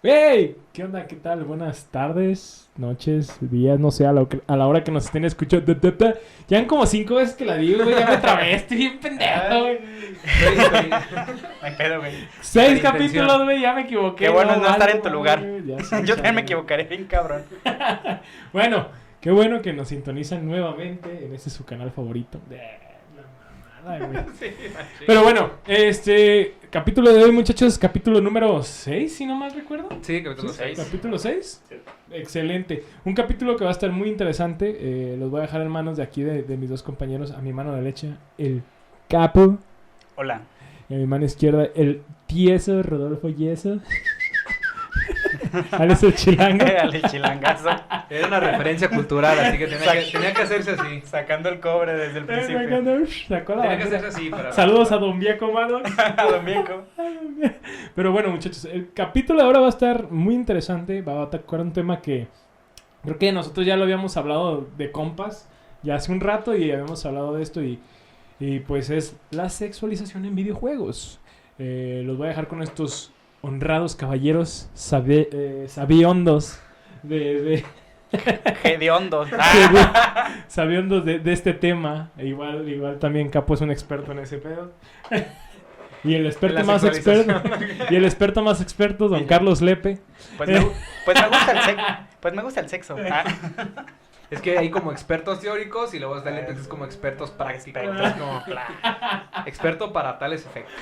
¡Hey! ¿Qué onda? ¿Qué tal? Buenas tardes, noches, días, no sé, a la hora que nos estén escuchando. Ya han como 5 veces que la digo, güey, ya me trabé, estoy bien pendejo, güey. No hay pedo, güey. 6 capítulos, güey, ya me equivoqué. Qué bueno es no estar valgo, en tu lugar. güey, ya sé, Yo también me chale. equivocaré bien, cabrón. Bueno, qué bueno que nos sintonizan nuevamente en este su canal favorito. La mamada, güey. Sí, Pero bueno, capítulo de hoy, muchachos, capítulo número 6, si no mal recuerdo. Sí, capítulo Sí, 6. ¿Capítulo 6? Sí. Excelente. Un capítulo que va a estar muy interesante. Los voy a dejar en manos de aquí de mis dos compañeros. A mi mano derecha, el Capo. Hola. Y a mi mano izquierda, el Tieso, Rodolfo Yeso. Alex el Chilango. Dale, chilangazo. Era una referencia cultural, así que tenía que hacerse así. Sacando el cobre desde el principio. Sacó la Tenía que bandera. hacerse así para... Saludos a Don Vieco, mano. Domingo. Pero bueno, muchachos, el capítulo de ahora va a estar muy interesante. Va a tocar un tema que creo que nosotros ya lo habíamos hablado de compas ya hace un rato y habíamos hablado de esto y pues es la sexualización en videojuegos. Los voy a dejar con estos honrados caballeros sabiondos de Hediondos. sabiondos de este tema. Igual también Capo es un experto en ese pedo. Y el experto La más experto sexualización. y el experto más experto, don Carlos Lepe. Pues me gusta el sexo. Pues me gusta el sexo. Es que hay como expertos teóricos y luego está el es como expertos prácticos. Expertos. Es como, experto para tales efectos.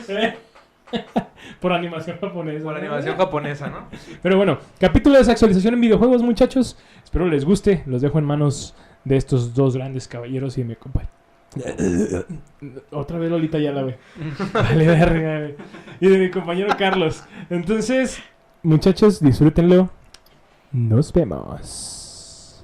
Por animación japonesa. Por ¿no? animación japonesa, ¿no? Pero bueno, capítulo de sexualización en videojuegos, muchachos. Espero les guste. Los dejo en manos de estos dos grandes caballeros y mi compañero. Otra vez Lolita Ayala, güey. Vale, verga, güey. Y de mi compañero Carlos. Entonces, muchachos, disfrútenlo. Nos vemos.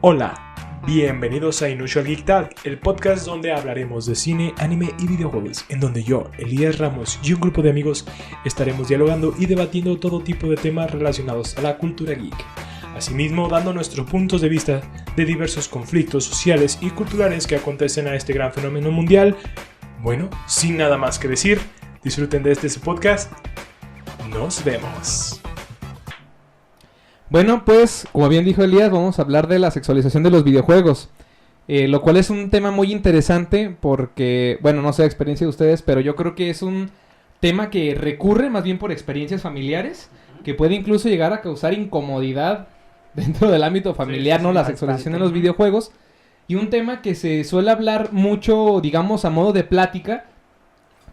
Hola, bienvenidos a Inusual Geek Talk, el podcast donde hablaremos de cine, anime y videojuegos, en donde yo, Elías Ramos y un grupo de amigos estaremos dialogando y debatiendo todo tipo de temas relacionados a la cultura geek. Asimismo, dando nuestros puntos de vista de diversos conflictos sociales y culturales que acontecen a este gran fenómeno mundial. Bueno, sin nada más que decir, disfruten de su podcast. Nos vemos. Bueno, pues, como bien dijo Elías, vamos a hablar de la sexualización de los videojuegos. Lo cual es un tema muy interesante porque, bueno, no sé la experiencia de ustedes, pero yo creo que es un tema que recurre más bien por experiencias familiares, que puede incluso llegar a causar incomodidad dentro del ámbito familiar, Sí, ¿no? La bastante. sexualización de los videojuegos. Y un tema que se suele hablar mucho, digamos, a modo de plática,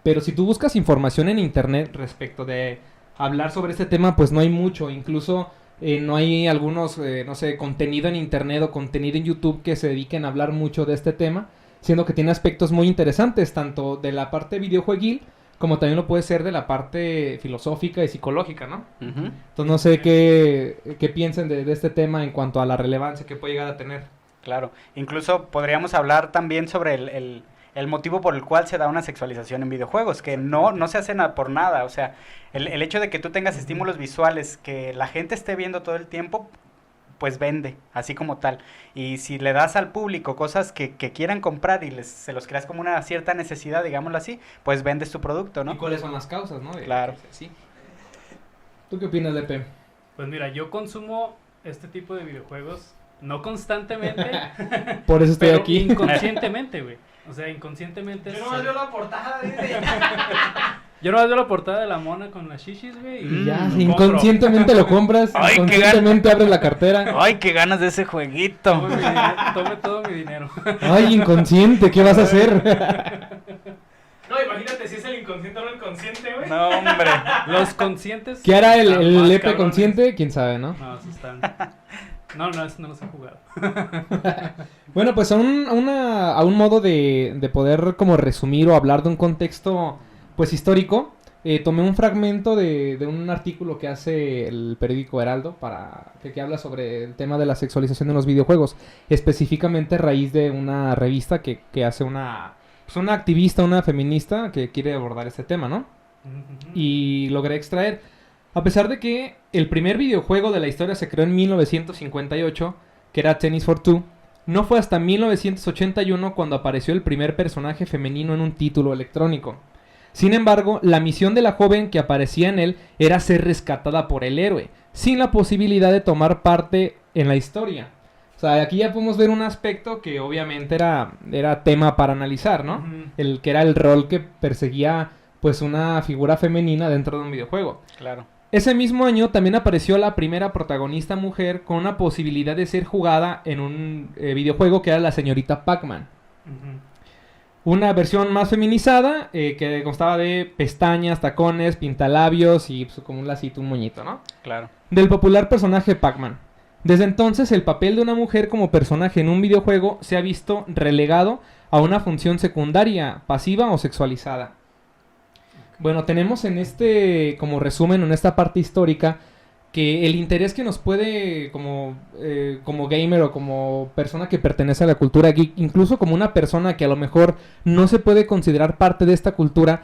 pero si tú buscas información en internet respecto de hablar sobre este tema, pues no hay mucho, incluso... no hay algunos, no sé, contenido en internet o contenido en YouTube que se dediquen a hablar mucho de este tema, siendo que tiene aspectos muy interesantes, tanto de la parte videojueguil, como también lo puede ser de la parte filosófica y psicológica, ¿no? Ujú. Entonces no sé qué piensen de este tema en cuanto a la relevancia que puede llegar a tener. Claro. Incluso podríamos hablar también sobre el motivo por el cual se da una sexualización en videojuegos, que no se hace por nada. O sea, el hecho de que tú tengas estímulos visuales, que la gente esté viendo todo el tiempo, pues vende, así como tal. Y si le das al público cosas que quieran comprar y se los creas como una cierta necesidad, digámoslo así, pues vendes tu producto, ¿Y ¿no? cuáles son las causas, no? Claro. Sí. ¿Tú qué opinas, Lepe? Pues mira, yo consumo este tipo de videojuegos no constantemente, Por eso estoy pero aquí. inconscientemente, güey. O sea, inconscientemente. la portada, Yo nomás veo la portada de la mona con las shishis, güey. Y Y ya, lo inconscientemente lo compras, Ay, qué inconscientemente abres la cartera. ¡Ay, qué ganas de ese jueguito! compro. Tome todo mi dinero. Ay, inconsciente, ¿qué vas a hacer? No, imagínate si es el inconsciente o no el consciente, güey. No, hombre. Los conscientes. ¿Qué hará están el más Lepe cabrones. consciente? ¿Quién sabe, no? No, sí están. No, eso no los he jugado. Bueno, pues a un modo de poder como resumir o hablar de un contexto pues histórico, tomé un fragmento de un artículo que hace el periódico Heraldo que habla sobre el tema de la sexualización en los videojuegos, específicamente a raíz de una revista que hace una activista, una feminista que quiere abordar este tema, ¿no? Y logré extraer, a pesar de que el primer videojuego de la historia se creó en 1958, que era Tennis for Two, no fue hasta 1981 cuando apareció el primer personaje femenino en un título electrónico. Sin embargo, la misión de la joven que aparecía en él era ser rescatada por el héroe, sin la posibilidad de tomar parte en la historia. O sea, aquí ya podemos ver un aspecto que obviamente era tema para analizar, ¿no? Ujú. El que era el rol que perseguía pues una figura femenina dentro de un videojuego. Claro. Ese mismo año también apareció la primera protagonista mujer con una posibilidad de ser jugada en un videojuego que era la señorita Pac-Man. Ujú. Una versión más feminizada que constaba de pestañas, tacones, pintalabios y pues, como un lacito, un moñito, ¿no? Claro. Del popular personaje Pac-Man. Desde entonces, el papel de una mujer como personaje en un videojuego se ha visto relegado a una función secundaria, pasiva o sexualizada. Bueno, tenemos en como resumen, en esta parte histórica, que el interés que nos puede, como gamer o como persona que pertenece a la cultura geek, incluso como una persona que a lo mejor no se puede considerar parte de esta cultura,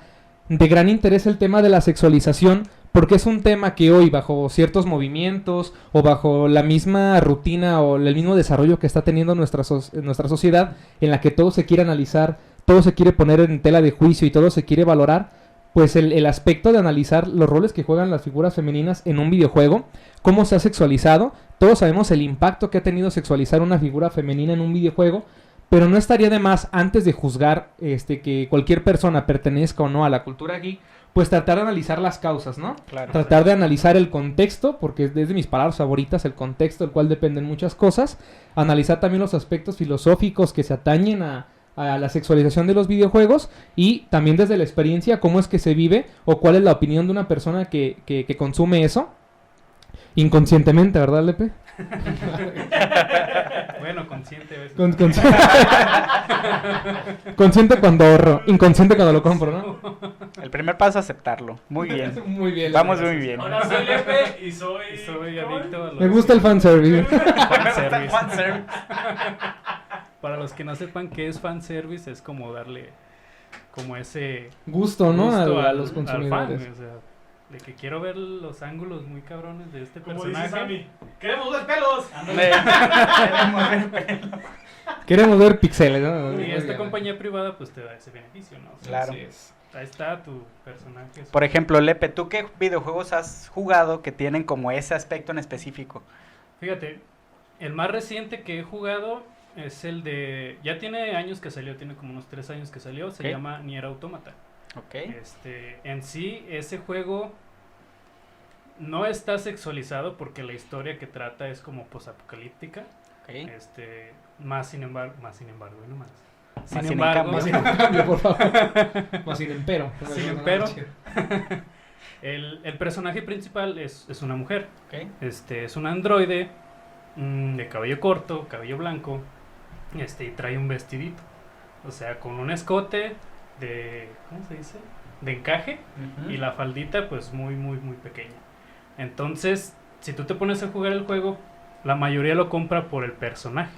de gran interés el tema de la sexualización, porque es un tema que hoy, bajo ciertos movimientos o bajo la misma rutina o el mismo desarrollo que está teniendo nuestra sociedad, en la que todo se quiere analizar, todo se quiere poner en tela de juicio y todo se quiere valorar, pues el aspecto de analizar los roles que juegan las figuras femeninas en un videojuego, cómo se ha sexualizado, todos sabemos el impacto que ha tenido sexualizar una figura femenina en un videojuego, pero no estaría de más, antes de juzgar que cualquier persona pertenezca o no a la cultura geek, pues tratar de analizar las causas, ¿no? Claro. Tratar de analizar el contexto, porque es de mis palabras favoritas, el contexto del cual dependen muchas cosas, analizar también los aspectos filosóficos que se atañen a la sexualización de los videojuegos y también desde la experiencia cómo es que se vive o cuál es la opinión de una persona que consume eso inconscientemente, ¿verdad, Lepe? Bueno, consciente a veces. Consciente cuando ahorro, inconsciente cuando lo compro, ¿no? El primer paso es aceptarlo. Muy bien. Muy bien. Vamos muy bien. Ahora soy Lepe y soy adicto a los... Me gusta el fanservice. fanservice. Para los que no sepan qué es fanservice, es como darle como ese Gusto, ¿no? gusto a los consumidores. fan, o sea, de que quiero ver los ángulos muy cabrones de este Como dice personaje. Sammy, ¡queremos ver pelos! Queremos ver píxeles, ¿no? Y esta compañía privada pues te da ese beneficio, ¿no? O sea, Claro. ahí está tu personaje. Por ejemplo, Lepe, ¿tú qué videojuegos has jugado que tienen como ese aspecto en específico? Fíjate, el más reciente que he jugado es el de... Ya tiene años que salió, tiene como unos 3 años que salió, se Ok. llama Nier Automata. Ok. En sí, ese juego no está sexualizado porque la historia que trata es como posapocalíptica. Ok. Más sin embargo, y no más. Más sin embargo. Más sin cambio, por favor. Más sin empero. Sin empero. El personaje principal es una mujer. Ok. Es un androide de cabello corto, cabello blanco, y trae un vestidito. O sea, con un escote de, ¿cómo se dice? De encaje, y la faldita pues muy, muy, muy pequeña. Entonces, si tú te pones a jugar el juego, la mayoría lo compra por el personaje.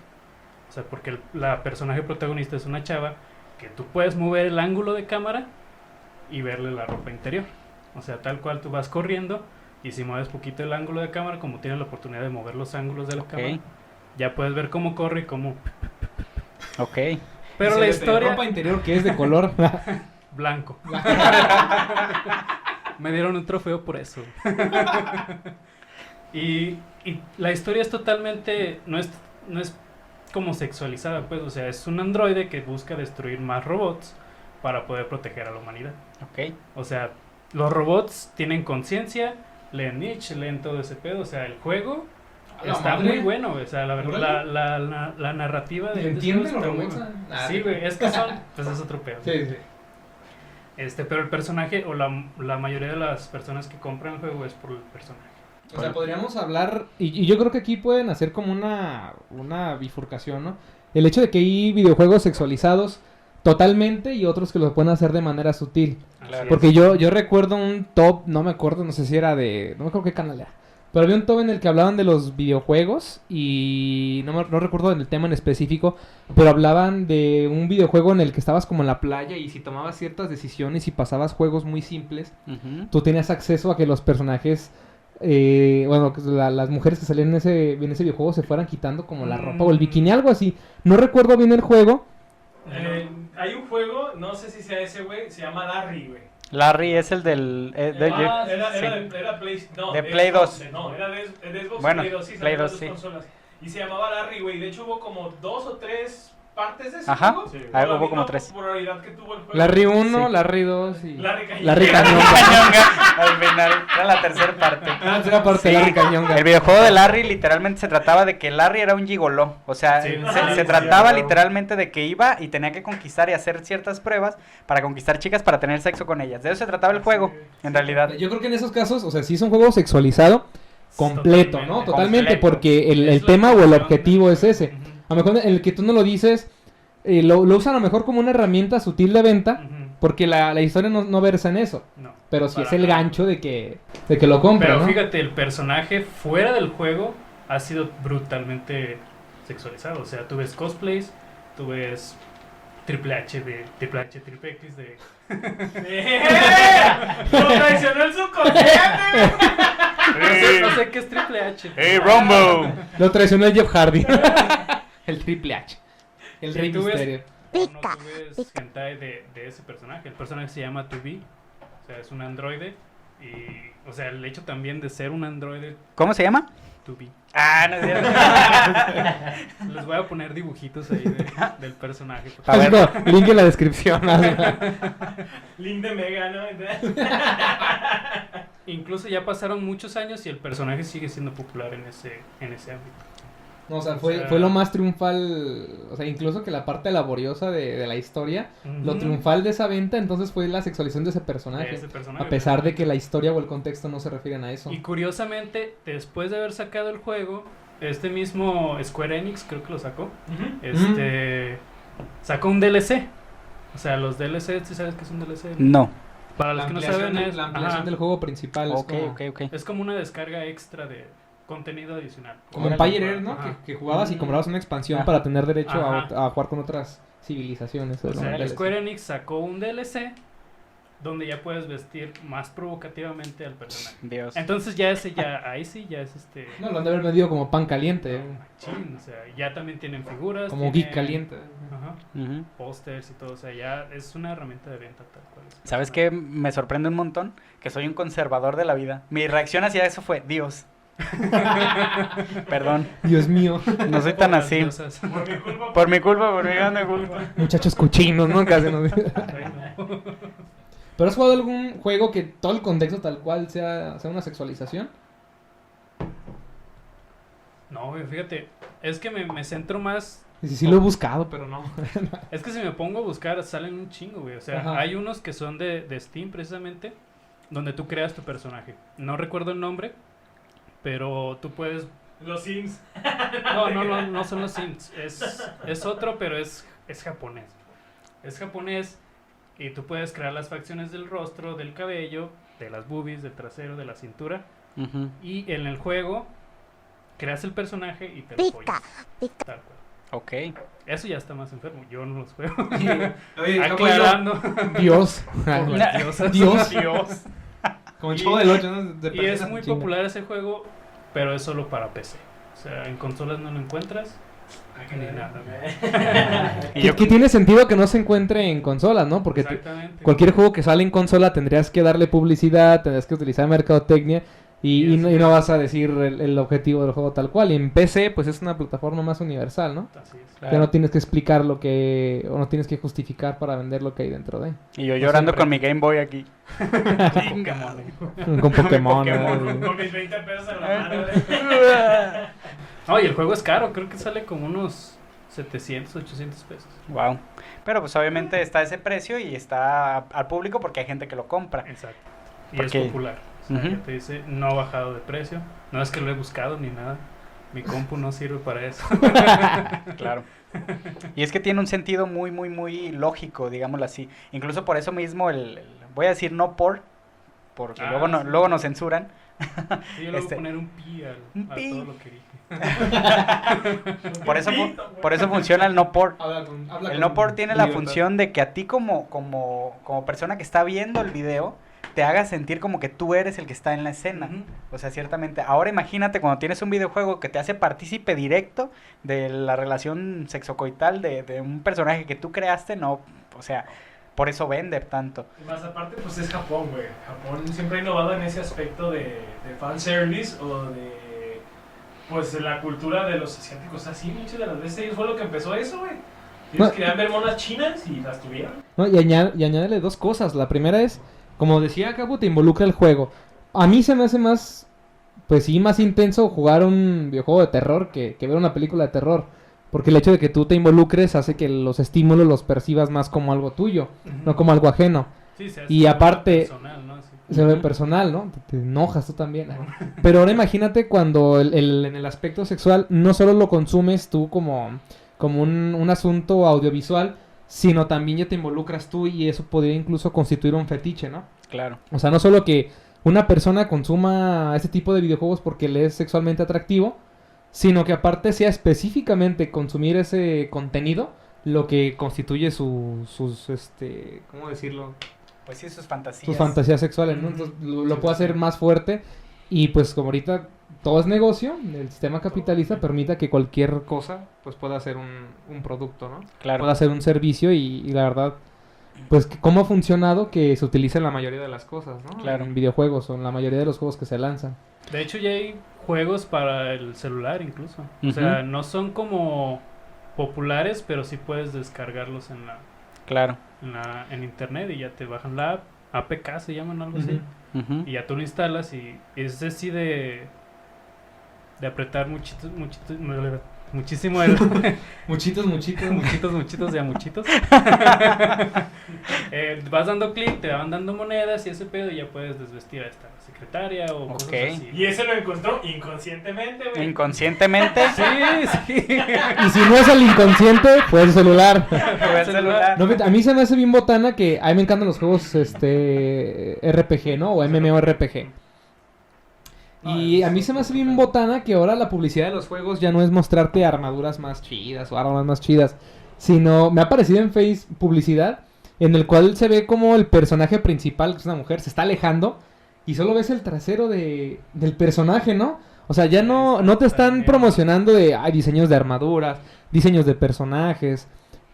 O sea, porque la personaje protagonista es una chava que tú puedes mover el ángulo de cámara y verle la ropa interior. O sea, tal cual tú vas corriendo y si mueves poquito el ángulo de cámara, como tienes la oportunidad de mover los ángulos de la cámara, ya puedes ver cómo corre y cómo... Ok. Pero la historia... ropa interior que es de color blanco. Me dieron un trofeo por eso. y la historia es totalmente... No es como sexualizada, pues. O sea, es un androide que busca destruir más robots para poder proteger a la humanidad. Ok. O sea, los robots tienen conciencia, leen Nietzsche, leen todo ese pedo. O sea, el juego está muy bueno. O sea, la narrativa de... ¿Entiendes los está muy robots? buena. Sí, güey, es que son... Pues es otro pedo. Sí, sí. Pero el personaje, o la mayoría de las personas que compran el juego es por el personaje. O sea, podríamos hablar, y yo creo que aquí pueden hacer como una bifurcación, ¿no? El hecho de que hay videojuegos sexualizados totalmente y otros que lo pueden hacer de manera sutil. Claro. Porque yo recuerdo un top, no me acuerdo, no sé si era no me acuerdo qué canal era. Pero había un top en el que hablaban de los videojuegos y no recuerdo el tema en específico, pero hablaban de un videojuego en el que estabas como en la playa y si tomabas ciertas decisiones y pasabas juegos muy simples, tú tenías acceso a que los personajes, las mujeres que salían en ese videojuego se fueran quitando como la ropa o el bikini, algo así. No recuerdo bien el juego. Hay un juego, no sé si sea ese, güey, se llama Larry, güey. Larry es el del... Era Play, no, de Play 2. No, era de Xbox Bueno, Play 2, sí, Play salieron 2, las sí. consolas. Y se llamaba Larry, güey. De hecho hubo como 2 o 3 partes de ese Ajá. juego. Sí. Por Ah, la hubo como misma 3. popularidad que tuvo el juego. Larry 1, Sí. Larry 2 y... Larry Cañón. Larry Cañonga. Al final, era la tercera parte. Ah, tercera parte, Sí. Larry Cañonga. El videojuego de Larry literalmente se trataba de que Larry era un gigoló. O sea, Sí. se trataba literalmente de que iba y tenía que conquistar y hacer ciertas pruebas para conquistar chicas para tener sexo con ellas. De eso se trataba el juego, en realidad. Yo creo que en esos casos, o sea, sí es un juego sexualizado completo, ¿no? Totalmente. Totalmente, Completo. porque el Es la tema o el intención objetivo de- es ese. Ujú. A lo mejor el que tú no lo dices, lo usan a lo mejor como una herramienta sutil de venta, Ujú. porque la historia no versa en eso. No. Pero sí Para es el nada. gancho de que lo compra, Pero ¿no? fíjate, el personaje fuera del juego ha sido brutalmente sexualizado. O sea, tú ves cosplays, tú ves Triple H, Triple X de... ¡Lo traicionó el subconsciente! No sé qué es Triple H. ¡Hey, Rumbo! Lo traicionó el Jeff Hardy. El Triple H. El Sí, Rey tú ves- Misterio. No, tú ves hentai de ese personaje. El personaje se llama 2B. O sea, es un androide. Y, o sea, el hecho también de ser un androide ¿Cómo se llama? 2B. Ah, no es cierto. Les voy a poner dibujitos ahí del personaje. A Así ver. como, link en la descripción. Link de Mega, ¿no? Incluso ya pasaron muchos años y el personaje sigue siendo popular en ese ámbito. No, o sea, O fue sea- lo más triunfal, o sea, incluso que la parte laboriosa de la historia, lo Ujú. triunfal de esa venta, entonces fue la sexualización de ese personaje. Ese personaje. A pesar de que la historia o el contexto no se refieren a eso. Y curiosamente, después de haber sacado el juego, este mismo Square Enix, creo que lo sacó, sacó un DLC. O sea, los DLC, ¿tú sabes qué es un DLC? No. Para los La que no ampliación, saben, es, la ampliación ajá, del juego principal Ok, es como, ok. es como una descarga extra de contenido adicional. como en Órale. Empire Earth, ¿no? Ajá. Que jugabas y comprabas una expansión Ajá. para tener derecho Ajá. a jugar con otras civilizaciones. O ¿no? sea, el DLC. Square Enix sacó un DLC donde ya puedes vestir más provocativamente al personaje. Dios. Entonces ahí sí ya es No, lo han de haber vendido como pan caliente, machín, o sea, ya también tienen figuras. como tienen- geek caliente. Ajá, Ujú. pósters y todo, o sea, ya es una herramienta de venta tal cual. ¿Sabes qué? Me sorprende un montón que soy un conservador de la vida. Mi reacción hacia eso fue, Dios. Perdón, Dios mío, no soy tan Las así. diosas. Por mi culpa. Por mi culpa, por mi grande culpa. muchachos cochinos, ¿no? Casi nos- Ay, no. ¿Pero has jugado algún juego que todo el contexto tal cual sea una sexualización? No, güey, fíjate, es que me centro más. Y sí lo he buscado, pero no. Es que si me pongo a buscar, salen un chingo, güey. O sea, Ajá. hay unos que son de Steam precisamente, donde tú creas tu personaje. No recuerdo el nombre, pero tú puedes. Los Sims. No son los Sims. Es otro, pero es japonés. Es japonés y tú puedes crear las facciones del rostro, del cabello, de las boobies, del trasero, de la cintura. Ujú. Y en el juego creas el personaje y te lo follas. Tal cual. Ok. Eso ya está más enfermo. Yo no los juego. Oye, Aclarando. Dios. Como las diosas. Dios. Dios. Como el chavo del 8, ¿no? Y es muy popular ese juego, pero es solo para PC. O sea, en consolas no lo encuentras. Ni nada. Y yo, Que tiene sentido que no se encuentre en consolas, ¿no? Porque Exactamente. cualquier juego que sale en consola tendrías que darle publicidad, tendrías que utilizar mercadotecnia y no vas a decir el objetivo del juego tal cual. Y en PC, pues es una plataforma más universal, ¿no? Así es. Que no tienes que explicar o no tienes que justificar para vender lo que hay dentro de. y yo llorando siempre. con mi Game Boy aquí. Pokémon. Con Pokémon. Pokémon. ¿no? Con mis 20 pesos en la mano. No, y el juego es caro. Creo que sale como unos 700, 800 pesos. Wow. Pero pues obviamente está ese precio y está al público porque hay gente que lo compra. Exacto. Y Porque- es popular. O sea, Ujú. ya te dice, no ha bajado de precio. No es que lo he buscado ni nada. Mi compu no sirve para eso. Claro. Y es que tiene un sentido muy, muy, muy lógico, digámoslo así. Incluso por eso mismo voy a decir no porque Ah, luego sí. luego nos censuran. Y yo le voy Este- a poner un pi Un a pi. todo lo que dije. Por eso funciona el no por. Habla El con no por tiene la libertad. función de que a ti como persona que está viendo el video te haga sentir como que tú eres el que está en la escena. Ujú. O sea, ciertamente. Ahora imagínate cuando tienes un videojuego que te hace partícipe directo de la relación sexocoital de un personaje que tú creaste, no, o sea, por eso vende tanto. Y más aparte, pues es Japón, güey. Japón siempre ha innovado en ese aspecto de fanservice o de, pues, la cultura de los asiáticos. Así, muchas de las veces ellos fue lo que empezó eso, güey. Ellos querían ver monas chinas y las tuvieron. No, y añádele dos cosas. La primera es, como decía Capu, te involucra el juego. A mí se me hace más, pues sí, más intenso jugar un videojuego de terror que ver una película de terror. Porque el hecho de que tú te involucres hace que los estímulos los percibas más como algo tuyo, no como algo ajeno. Sí, se Y aparte, personal, ¿no? Sí. se ve personal, ¿no? Te enojas tú también. Pero ahora imagínate cuando en el aspecto sexual no solo lo consumes tú como un asunto audiovisual, sino también ya te involucras tú y eso podría incluso constituir un fetiche, ¿no? Claro. O sea, no solo que una persona consuma este tipo de videojuegos porque le es sexualmente atractivo, sino que aparte sea específicamente consumir ese contenido lo que constituye sus ¿cómo decirlo? Pues sí, sus fantasías. Sus fantasías sexuales, ¿no? Entonces lo puede hacer más fuerte y pues como ahorita todo es negocio, el sistema capitalista permite que cualquier cosa pues pueda ser un producto, ¿no? Claro. Pueda ser un servicio y la verdad, pues cómo ha funcionado que se utiliza en la mayoría de las cosas, ¿no? Claro. En videojuegos o en la mayoría de los juegos que se lanzan. De hecho, ya hay juegos para el celular incluso. O sea, no son como populares, pero sí puedes descargarlos Claro. en internet y ya te bajan la APK, se llaman algo así. Ujú. Y ya tú lo instalas y es así de apretar muchísimo el Muchitos. muchitos de a muchitos. Vas dando clic, te van dando monedas y ese pedo y ya puedes desvestir a esta secretaria o cosas Ok. así. Y ese lo encontró inconscientemente, güey. Inconscientemente. Sí. Y si no es el inconsciente, pues el celular. Fue el celular. No, a mí se me hace bien botana que a mí me encantan los juegos RPG, ¿no? O MMORPG. Y a mí se me hace bien botana que ahora la publicidad de los juegos ya no es mostrarte armaduras más chidas o armas más chidas, sino me ha aparecido en Face publicidad en el cual se ve como el personaje principal, que es una mujer, se está alejando y solo ves el trasero del personaje, ¿no? O sea, ya no te están promocionando de diseños de armaduras, diseños de personajes.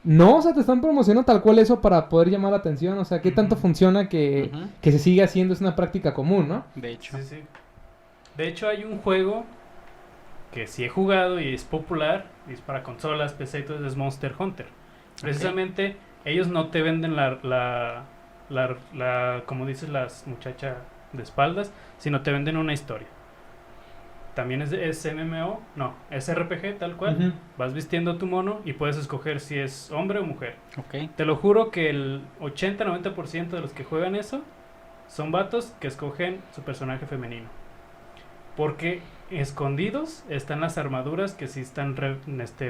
No, o sea, te están promocionando tal cual eso para poder llamar la atención. O sea, ¿qué tanto funciona que se sigue haciendo? Es una práctica común, ¿no? De hecho. Sí, sí. De hecho, hay un juego que sí he jugado y es popular, y es para consolas, PC y todo, es Monster Hunter. Precisamente, ellos no te venden como dices, las muchachas de espaldas, sino te venden una historia. También es MMO, no, es RPG tal cual. Vas vistiendo a tu mono y puedes escoger si es hombre o mujer. Ok. Te lo juro que el 80-90% de los que juegan eso son vatos que escogen su personaje femenino. Porque escondidos están las armaduras que sí están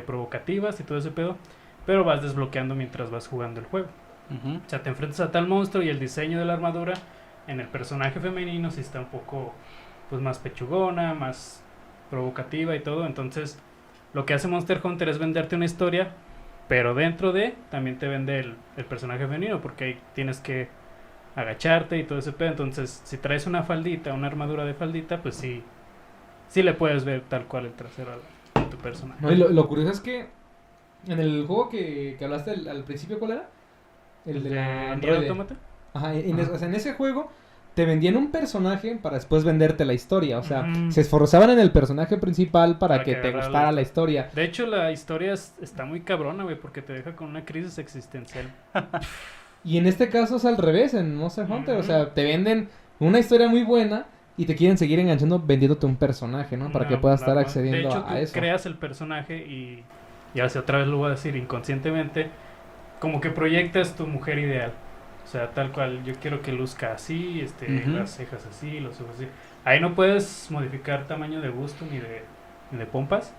provocativas y todo ese pedo, pero vas desbloqueando mientras vas jugando el juego. O sea, te enfrentas a tal monstruo y el diseño de la armadura en el personaje femenino sí está un poco pues más pechugona, más provocativa y todo. Entonces, lo que hace Monster Hunter es venderte una historia, pero dentro de también te vende el personaje femenino, porque ahí tienes que agacharte y todo ese pedo. Entonces, si traes una faldita, una armadura de faldita, pues sí le puedes ver tal cual el trasero a tu personaje. No, y lo curioso es que en el juego que hablaste al principio, ¿cuál era? ¿El de la Nier Android. Automata? Ajá, o sea, en ese juego te vendían un personaje para después venderte la historia. O sea, Ujú. se esforzaban en el personaje principal para que te agarrara gustara la historia. De hecho, la historia está muy cabrona, güey, porque te deja con una crisis existencial. Y en este caso es al revés, en Monster Hunter. Ujú. O sea, te venden una historia muy buena y te quieren seguir enganchando vendiéndote un personaje, ¿no? Para que puedas estar accediendo de hecho, tú a eso. creas el personaje y ahora sí otra vez lo voy a decir inconscientemente, como que proyectas tu mujer ideal. O sea, tal cual, yo quiero que luzca así, las cejas así, los ojos así. Ahí no puedes modificar tamaño de busto ni de pompas,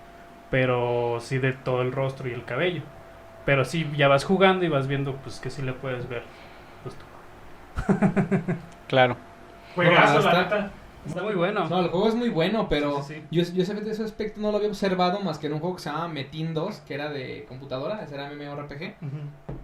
pero sí de todo el rostro y el cabello. Pero sí, ya vas jugando y vas viendo pues que sí le puedes ver pues, tú. Claro. Juegazo, Bueno, la neta. Está muy bueno. No, el juego es muy bueno, pero Sí, sí, sí. yo ese aspecto no lo había observado más que en un juego que se llama Metin 2, que era de computadora, ese era MMORPG. Ujú.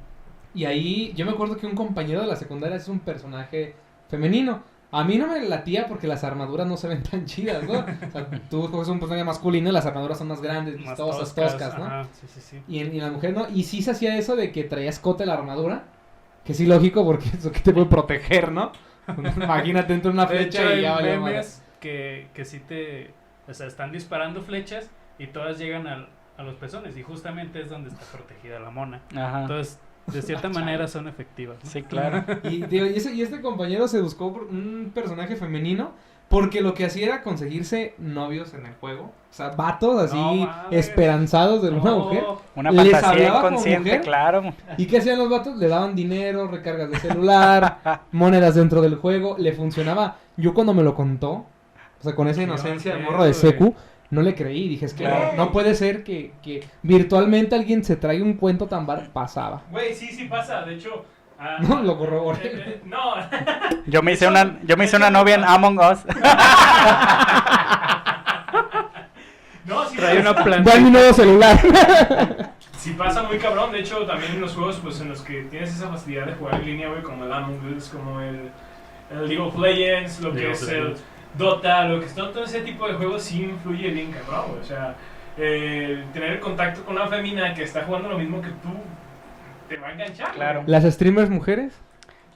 Y ahí yo me acuerdo que un compañero de la secundaria es un personaje femenino. A mí no me latía porque las armaduras no se ven tan chidas, ¿no? O sea, tú juegas un personaje masculino y las armaduras son más grandes, Más vistosas, toscas, ¿no? ajá, sí. Y en la mujer no. Y sí se hacía eso de que traía escote la armadura, Que sí, lógico, porque eso que te puede proteger, ¿no? Imagínate, entra una De flecha hecho, y ya hay valió madre. memes que sí te... O sea, están disparando flechas y todas llegan a los pezones y justamente es donde está protegida la mona. Ajá. Entonces, de cierta manera son efectivas, ¿no? Sí, claro. Y, digo, y este compañero se buscó un personaje femenino porque lo que hacía era conseguirse novios en el juego. O sea, vatos así No mames. esperanzados de una No, mujer. Una ¿Les fantasía hablaba como inconsciente, mujer? claro. ¿Y qué hacían los vatos? Le daban dinero, recargas de celular, monedas dentro del juego. Le funcionaba. Yo cuando me lo contó, o sea, con esa Qué inocencia de mal morro de pedo, secu, no le creí. Dije, es que Claro. no puede ser que virtualmente alguien se traiga un cuento tan pasaba. Güey, sí pasa. De hecho... No, lo corroboré. No. Yo me hice una novia en Among Us. No, sí Trae pasa. una planta. Va en mi nuevo celular. Sí pasa muy cabrón. De hecho, también en los juegos pues en los que tienes esa facilidad de jugar en línea, güey, como el Among Us, como el League of Legends, lo que League of es el Legends. Dota, lo que es todo ese tipo de juegos sí influye bien cabrón, güey. O sea, tener contacto con una femina que está jugando lo mismo que tú te va a enganchar. Claro. güey. ¿Las streamers mujeres?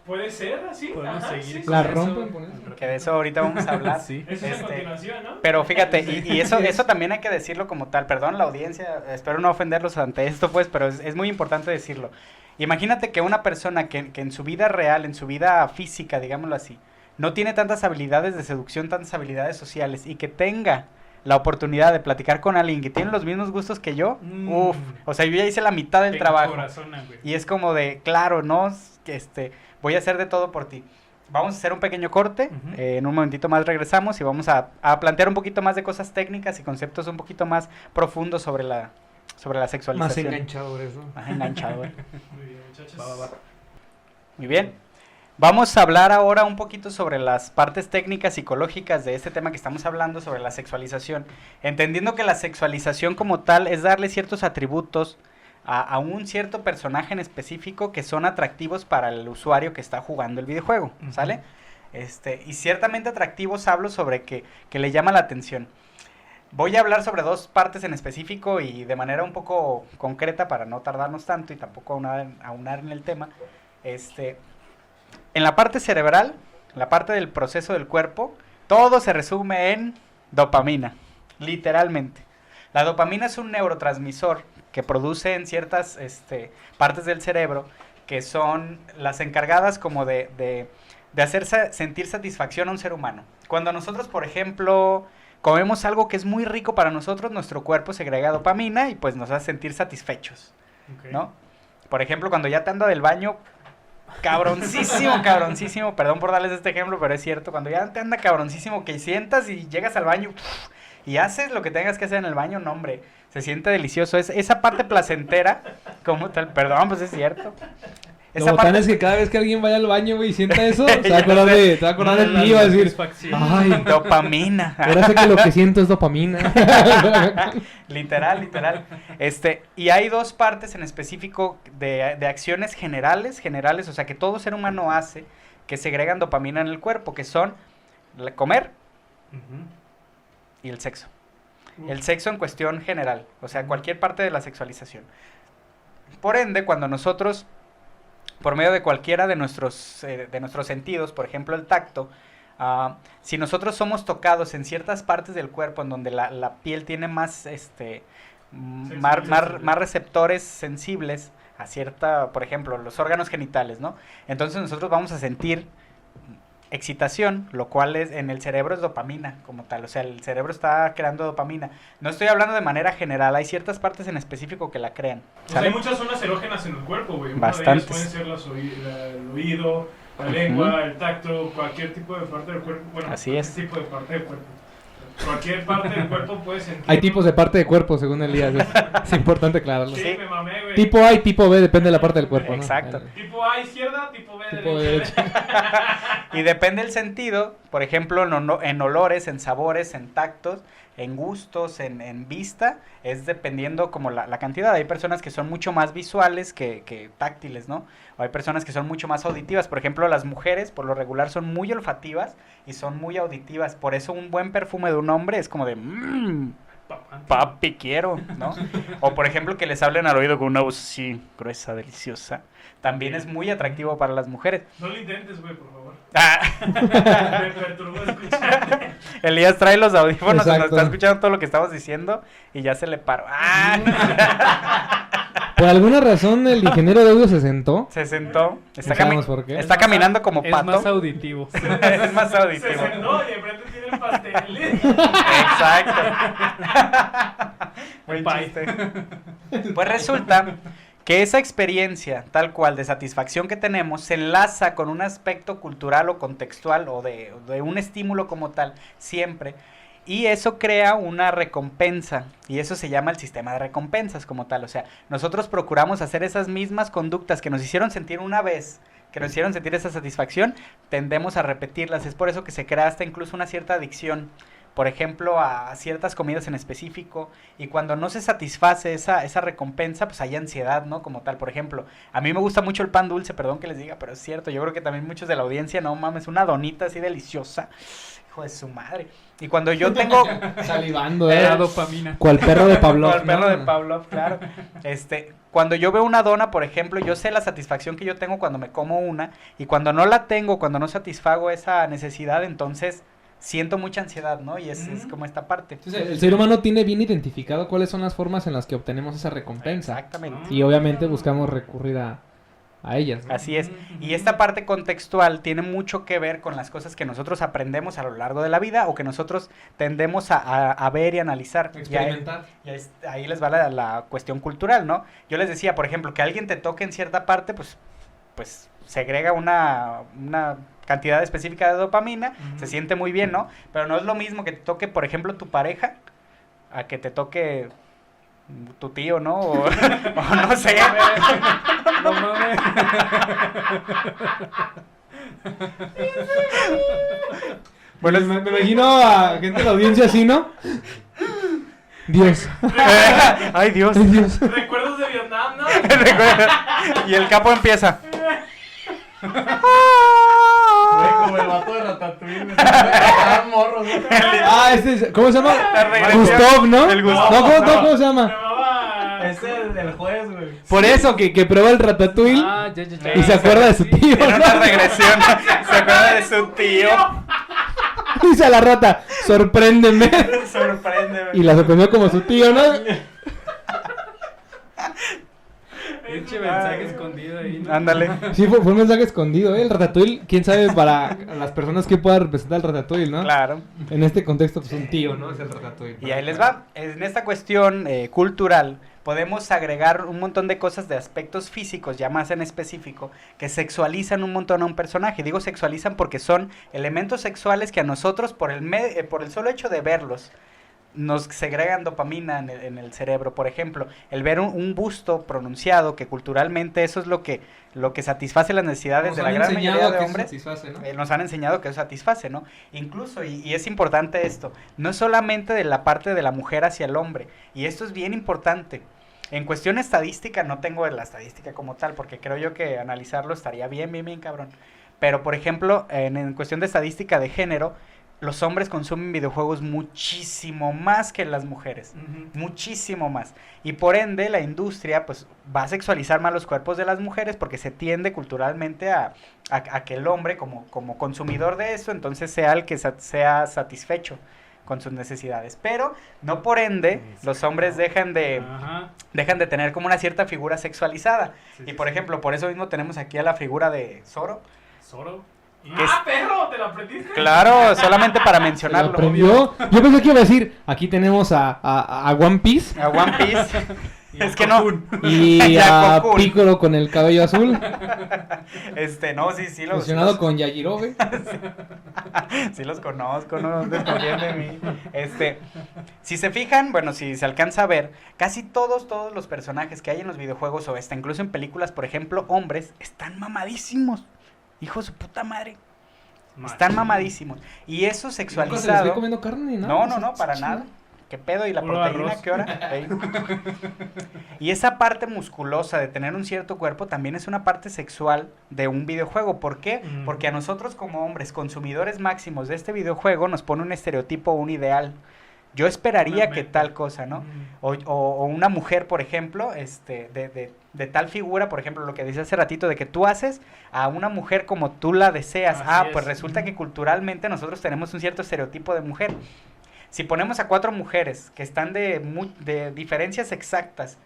Puede ser así. Podemos ajá, seguir sí, con La sí, eso. rompen con eso. Que de eso ahorita vamos a hablar. Sí. Eso es a Este, continuación, ¿no? Pero fíjate, y eso también hay que decirlo como tal. Perdón la audiencia, espero no ofenderlos ante esto, pues, pero es muy importante decirlo. Imagínate que una persona que en su vida real, en su vida física, digámoslo así, no tiene tantas habilidades de seducción, tantas habilidades sociales, y que tenga la oportunidad de platicar con alguien que tiene los mismos gustos que yo, Mm. o sea, yo ya hice la mitad del Tengo trabajo. corazona, güey. Y es como de, claro, ¿no? Voy a hacer de todo por ti. Vamos a hacer un pequeño corte, Ujú. en un momentito más regresamos y vamos a plantear un poquito más de cosas técnicas y conceptos un poquito más profundos sobre la sexualización. Más enganchadores, ¿no? Más enganchador. Muy bien, muchachos. Va. Muy bien. Vamos a hablar ahora un poquito sobre las partes técnicas psicológicas de este tema que estamos hablando, sobre la sexualización. Entendiendo que la sexualización como tal es darle ciertos atributos a un cierto personaje en específico que son atractivos para el usuario que está jugando el videojuego, Ujú. ¿sale? Y ciertamente atractivos hablo sobre que le llama la atención. Voy a hablar sobre dos partes en específico y de manera un poco concreta para no tardarnos tanto y tampoco aunar en el tema. En la parte cerebral, en la parte del proceso del cuerpo, todo se resume en dopamina, literalmente. La dopamina es un neurotransmisor que produce en ciertas partes del cerebro que son las encargadas como de hacer sentir satisfacción a un ser humano. Cuando nosotros, por ejemplo, comemos algo que es muy rico para nosotros, nuestro cuerpo segrega dopamina y pues nos hace sentir satisfechos, Ok. ¿no? Por ejemplo, cuando ya te anda del baño, cabroncísimo, perdón por darles este ejemplo, pero es cierto, cuando ya te anda cabroncísimo que sientas y llegas al baño y haces lo que tengas que hacer en el baño, no hombre, se siente delicioso, esa parte placentera, como tal, perdón, pues es cierto. Lo botán es que cada vez que alguien vaya al baño, güey, y sienta eso, te va a acordar de La ti, va a decir, satisfacción. ay, Dopamina. ahora sé que lo que siento es dopamina. Literal. Y hay dos partes en específico de acciones generales, o sea, que todo ser humano hace, que segregan dopamina en el cuerpo, que son comer Ujú. y el sexo. El sexo en cuestión general, o sea, cualquier parte de la sexualización. Por ende, cuando nosotros, por medio de cualquiera de nuestros sentidos, por ejemplo el tacto, si nosotros somos tocados en ciertas partes del cuerpo en donde la piel tiene más, más receptores sensibles a cierta, por ejemplo, los órganos genitales, ¿no? Entonces nosotros vamos a sentir excitación, lo cual en el cerebro es dopamina como tal, o sea, el cerebro está creando dopamina. No estoy hablando de manera general, hay ciertas partes en específico que la crean. O sea, hay muchas zonas erógenas en el cuerpo, güey. Una de ellas Bastantes. pueden ser el oído, la lengua, el tacto, cualquier tipo de parte del cuerpo. Bueno, Así es. cualquier tipo de parte del cuerpo. Cualquier parte del cuerpo puede sentir. Hay tipos de parte de cuerpo, según Elías. Es importante aclararlo. Sí, Sí. me mamé, güey. Tipo A y tipo B, depende de la parte del cuerpo, ¿no? Exacto. Tipo A izquierda, tipo B Tipo derecha. derecha. Y depende del sentido, por ejemplo, en olores, en sabores, en tactos, en gustos, en vista, es dependiendo como la cantidad. Hay personas que son mucho más visuales que táctiles, ¿no? O hay personas que son mucho más auditivas. Por ejemplo, las mujeres por lo regular son muy olfativas y son muy auditivas. Por eso un buen perfume de un hombre es como de... papi, quiero, ¿no? O por ejemplo que les hablen al oído con una voz así gruesa, deliciosa. También es muy atractivo para las mujeres. No lo intentes, güey, por favor. Ah. Me perturbó escucharte. Elías trae los audífonos, nos Exacto. está escuchando todo lo que estamos diciendo y ya se le paró. ¡Ah! Por alguna razón el ingeniero de audio se sentó. Se sentó. Está, No sabemos por qué. está caminando como Es pato. más auditivo. Es más Se auditivo. sentó y de frente tiene el pastel. Exacto. Buen pie. chiste. Pues resulta que esa experiencia tal cual de satisfacción que tenemos se enlaza con un aspecto cultural o contextual o de un estímulo como tal, siempre. Y eso crea una recompensa y eso se llama el sistema de recompensas como tal. O sea, nosotros procuramos hacer esas mismas conductas que nos hicieron sentir una vez, que nos hicieron sentir esa satisfacción, tendemos a repetirlas. Es por eso que se crea hasta incluso una cierta adicción, por ejemplo, a ciertas comidas en específico. Y cuando no se satisface esa recompensa, pues hay ansiedad, ¿no? Como tal, por ejemplo, a mí me gusta mucho el pan dulce, perdón que les diga, pero es cierto. Yo creo que también muchos de la audiencia, no mames, una donita así deliciosa. Hijo de su madre. Y cuando yo tengo... Salivando, La dopamina. Cual perro de Pavlov. Como el perro ¿no? de Pavlov, claro. Cuando yo veo una dona, por ejemplo, yo sé la satisfacción que yo tengo cuando me como una, y cuando no la tengo, cuando no satisfago esa necesidad, entonces siento mucha ansiedad, ¿no? Y es como esta parte. Entonces, el ser humano tiene bien identificado cuáles son las formas en las que obtenemos esa recompensa. Exactamente. Y obviamente buscamos recurrir a ellas, ¿no? Así es. Y esta parte contextual tiene mucho que ver con las cosas que nosotros aprendemos a lo largo de la vida o que nosotros tendemos a ver y analizar. Experimentar. Ahí les va la cuestión cultural, ¿no? Yo les decía, por ejemplo, que alguien te toque en cierta parte, pues segrega una cantidad específica de dopamina, se siente muy bien, ¿no? Pero no es lo mismo que te toque, por ejemplo, tu pareja, a que te toque tu tío, ¿no? O no sé. No mames. Bueno, me imagino a gente de la audiencia así, ¿no? Dios. Ay, Dios. Ay, Dios. Recuerdos de Vietnam, ¿no? Y el capo empieza. Como el vato de Ratatouille. Ah, morros. ¿Cómo se llama? La regresión. Gustav, ¿no? El Gustav. ¿Cómo se llama? Llamaba... Es el juez, güey. Por eso, que prueba el ratatouille ya. y se acuerda de su tío, Tiene ¿no? una regresión. Se acuerda de su tío. Dice a la rata, sorpréndeme. Sorprende. Y la sorprendió como su tío, ¿no? Pinche mensaje escondido ahí, ¿no? Ándale. Sí, fue un mensaje escondido, ¿eh? El ratatouille, quién sabe para las personas que pueda representar el ratatouille, ¿no? Claro. En este contexto, pues un tío, ¿no? Es el ratatouille. Y ahí les va. En esta cuestión cultural podemos agregar un montón de cosas de aspectos físicos, ya más en específico, que sexualizan un montón a un personaje. Digo sexualizan porque son elementos sexuales que a nosotros, por el solo hecho de verlos, nos segregan dopamina en el cerebro. Por ejemplo, el ver un busto pronunciado, que culturalmente eso es lo que satisface las necesidades de la gran mayoría de hombres. Nos han enseñado que eso satisface, ¿no? Incluso, y es importante esto, no es solamente de la parte de la mujer hacia el hombre, y esto es bien importante. En cuestión estadística, no tengo la estadística como tal, porque creo yo que analizarlo estaría bien cabrón. Pero, por ejemplo, en cuestión de estadística de género, los hombres consumen videojuegos muchísimo más que las mujeres, muchísimo más. Y por ende, la industria pues va a sexualizar más los cuerpos de las mujeres porque se tiende culturalmente a que el hombre como consumidor de eso, entonces sea el que sea satisfecho con sus necesidades. Pero no por ende los hombres dejan de tener como una cierta figura sexualizada. Y por ejemplo, por eso mismo tenemos aquí a la figura de Zoro. Zoro. ¿Qué es? Perro! ¿Te la aprendiste? Claro, solamente para ¿Se mencionarlo. lo aprendió? Yo pensé que iba a decir, aquí tenemos a One Piece A One Piece. Es que no. y Y a a Cocoon. Piccolo con el cabello azul, No, sí los fusionado con Yajirobe. sí los conozco, no desconfíen de mí. Si se fijan, bueno, si se alcanza a ver, casi todos los personajes que hay en los videojuegos o incluso en películas, por ejemplo, hombres, están mamadísimos. Hijo de su puta madre. Están mamadísimos. Y eso ¿Nunca se les sexualizado. ve comiendo carne ni nada? No, para nada. ¿Qué pedo? ¿Y la Puro proteína arroz. qué hora? Ey. Y esa parte musculosa de tener un cierto cuerpo también es una parte sexual de un videojuego. ¿Por qué? Porque a nosotros como hombres, consumidores máximos de este videojuego, nos pone un estereotipo, un ideal. yo esperaría Una que meta. tal cosa, ¿no? O una mujer, por ejemplo, de tal figura, por ejemplo, lo que dice hace ratito, de que tú haces a una mujer como tú la deseas. Así Pues es. resulta que culturalmente nosotros tenemos un cierto estereotipo de mujer. Si ponemos a 4 mujeres que están de diferencias exactas,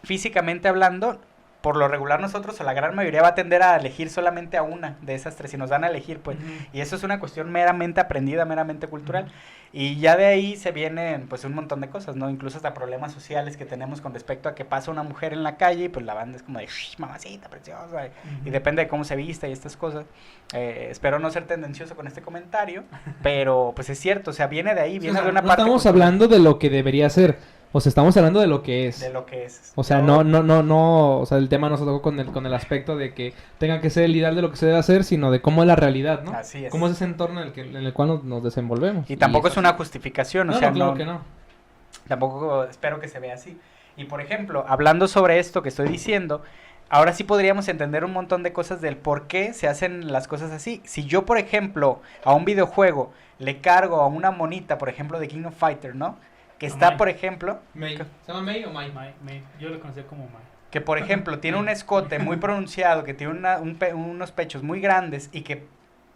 físicamente hablando, por lo regular nosotros o la gran mayoría va a tender a elegir solamente a una de esas 3 si nos dan a elegir, pues. Y eso es una cuestión meramente aprendida, meramente cultural. Y ya de ahí se vienen pues un montón de cosas, ¿no? Incluso hasta problemas sociales que tenemos con respecto a que pasa una mujer en la calle y pues la banda es como de mamacita preciosa, y depende de cómo se vista y estas cosas. Espero no ser tendencioso con este comentario, pero pues es cierto, o sea, viene de ahí, viene O sea, de una no parte estamos cultural, hablando de lo que debería ser. O sea, estamos hablando de lo que es. de lo que es. O sea, no, o sea, el tema no se tocó con el aspecto de que tenga que ser el ideal de lo que se debe hacer, sino de cómo es la realidad, ¿no? Así es. Cómo es ese entorno en el cual nos desenvolvemos. Y tampoco es eso- una justificación, o No, sea, no, claro no, que no. tampoco espero que se vea así. Y por ejemplo, hablando sobre esto que estoy diciendo, ahora sí podríamos entender un montón de cosas del por qué se hacen las cosas así. Si yo, por ejemplo, a un videojuego le cargo a una monita, por ejemplo, de King of Fighter, ¿no? Que está, Mai. por ejemplo, May. ¿Se llama May o May? Yo lo conocía como Mai. que por ejemplo tiene un escote muy pronunciado, que tiene unos pechos muy grandes y que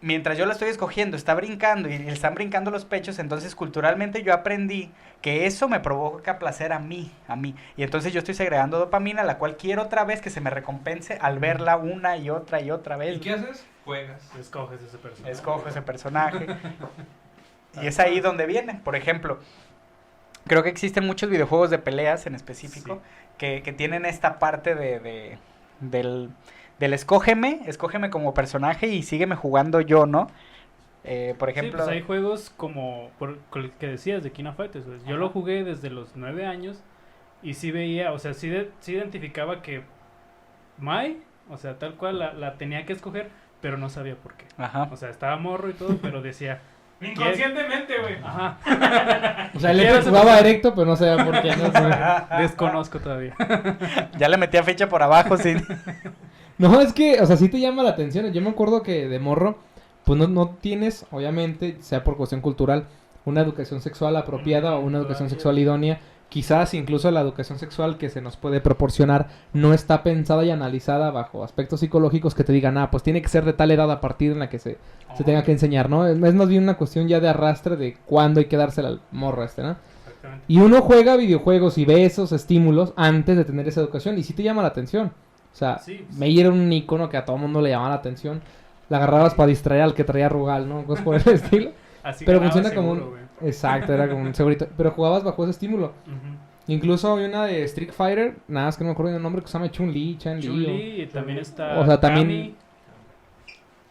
mientras yo la estoy escogiendo está brincando y le están brincando los pechos, entonces culturalmente yo aprendí que eso me provoca placer a mí. Y entonces yo estoy segregando dopamina, la cual quiero otra vez que se me recompense al verla una y otra vez. ¿Y qué haces? Juegas. Escoges ese personaje. Escojo ese personaje. Y es ahí donde viene. Por ejemplo, creo que existen muchos videojuegos de peleas en específico que tienen esta parte del escógeme como personaje y sígueme jugando yo, ¿no? Por ejemplo... Sí, pues hay juegos como con el que decías de King of Fighters. Pues. Yo lo jugué desde los 9 años y sí veía, o sea, sí identificaba que Mai, o sea, tal cual la tenía que escoger, pero no sabía por qué. Ajá. O sea, estaba morro y todo, pero decía... Inconscientemente, güey. Ajá, O sea, él Quiero ese jugaba personaje. directo, pero no sabía por qué. No, desconozco todavía. Ya le metía fecha por abajo, sí. No, es que, o sea, sí te llama la atención. Yo me acuerdo que de morro, pues no tienes, obviamente, sea por cuestión cultural, una educación sexual apropiada o una educación Todavía. sexual idónea. Quizás incluso la educación sexual que se nos puede proporcionar no está pensada y analizada bajo aspectos psicológicos que te digan, pues tiene que ser de tal edad a partir en la que se tenga que enseñar, ¿no? Es más bien una cuestión ya de arrastre de cuándo hay que dársela al morro ¿no? Exactamente. Y uno juega videojuegos y ve esos estímulos antes de tener esa educación y sí te llama la atención. O sea, Sí, sí. May era un icono que a todo mundo le llamaba la atención. La agarrabas para distraer al que traía Rugal, ¿no? Cosas por el estilo. Así Pero ganaba funciona como seguro, un... güey. Exacto, era como un segurito. Pero jugabas bajo ese estímulo. Ujú. Incluso hay una de Street Fighter, nada más que no me acuerdo del nombre, que se llama Chun-Li, Chan-Li. Chun-Li, y también está O sea, también-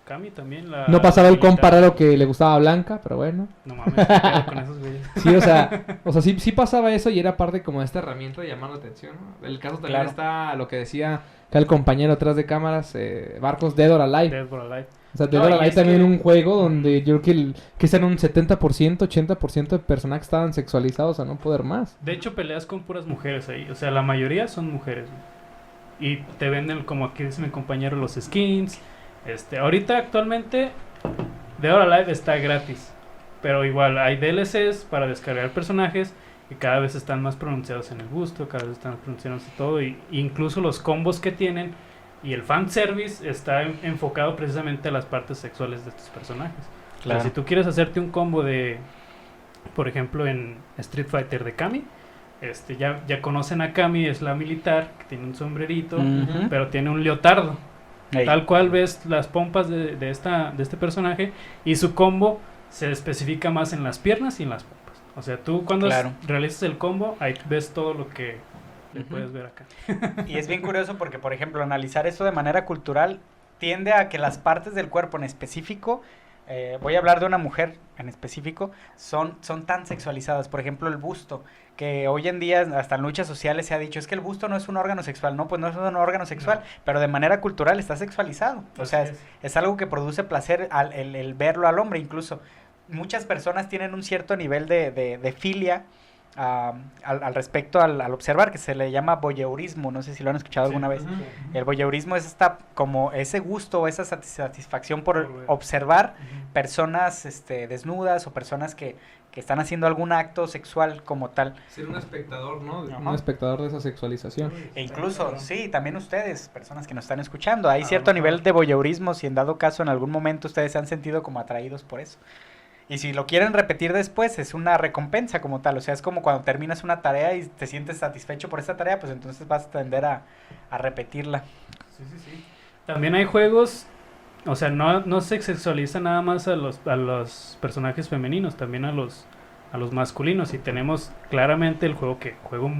Kami también la... No pasaba el militar. compa raro que le gustaba a Blanca, pero bueno. No mames, qué pedo con esos güeyes. Sí, o sea sí pasaba eso y era parte como de esta herramienta de llamar la atención, ¿no? El caso también Claro. está lo que decía acá el compañero atrás de cámaras, Barcos, Dead or Alive. Dead or Alive. O sea, Dead No, or y Alive es también que- un juego donde yo creo que eran un 70%, 80% de personajes que estaban sexualizados a no poder más. De hecho, peleas con puras mujeres ahí. O sea, la mayoría son mujeres. Güey. Y te venden, como aquí dice mi compañero, los skins. Ahorita, actualmente, Dead or Alive está gratis. Pero igual, hay DLCs para descargar personajes. Y cada vez están más pronunciados en el busto. Cada vez están más pronunciados en todo. Y incluso los combos que tienen. Y el fanservice está enfocado precisamente a las partes sexuales de estos personajes. Claro. O sea, si tú quieres hacerte un combo de, por ejemplo, en Street Fighter de Kami, ya conocen a Kami, es la militar, que tiene un sombrerito, Ujú. pero tiene un leotardo. Ey. Tal cual ves las pompas de este personaje y su combo se especifica más en las piernas y en las pompas. O sea, tú cuando Claro. realizas el combo, ahí ves todo lo que le Ujú. puedes ver acá. Y es bien curioso porque, por ejemplo, analizar esto de manera cultural tiende a que las partes del cuerpo en específico, voy a hablar de una mujer en específico, son tan sexualizadas. Por ejemplo, el busto, que hoy en día hasta en luchas sociales se ha dicho, es que el busto no es un órgano sexual. No, pues no es un órgano sexual, pero de manera cultural está sexualizado. O sea, Así es algo que produce placer el verlo al hombre incluso. Muchas personas tienen un cierto nivel de filia al respecto al observar, que se le llama voyeurismo, no sé si lo han escuchado alguna vez. El voyeurismo es como ese gusto o esa satisfacción por observar personas desnudas o personas que están haciendo algún acto sexual como tal. Ser un espectador, ¿no? Ajá. Un espectador de esa sexualización. E incluso, sí, también ustedes, personas que nos están escuchando, hay cierto nivel de voyeurismo si en dado caso en algún momento ustedes se han sentido como atraídos por eso. Y si lo quieren repetir después, es una recompensa como tal. O sea, es como cuando terminas una tarea y te sientes satisfecho por esa tarea, pues entonces vas a tender a repetirla. Sí. También hay juegos, o sea, no se sexualiza nada más a los personajes femeninos, también a los masculinos. Y tenemos claramente el juego que juego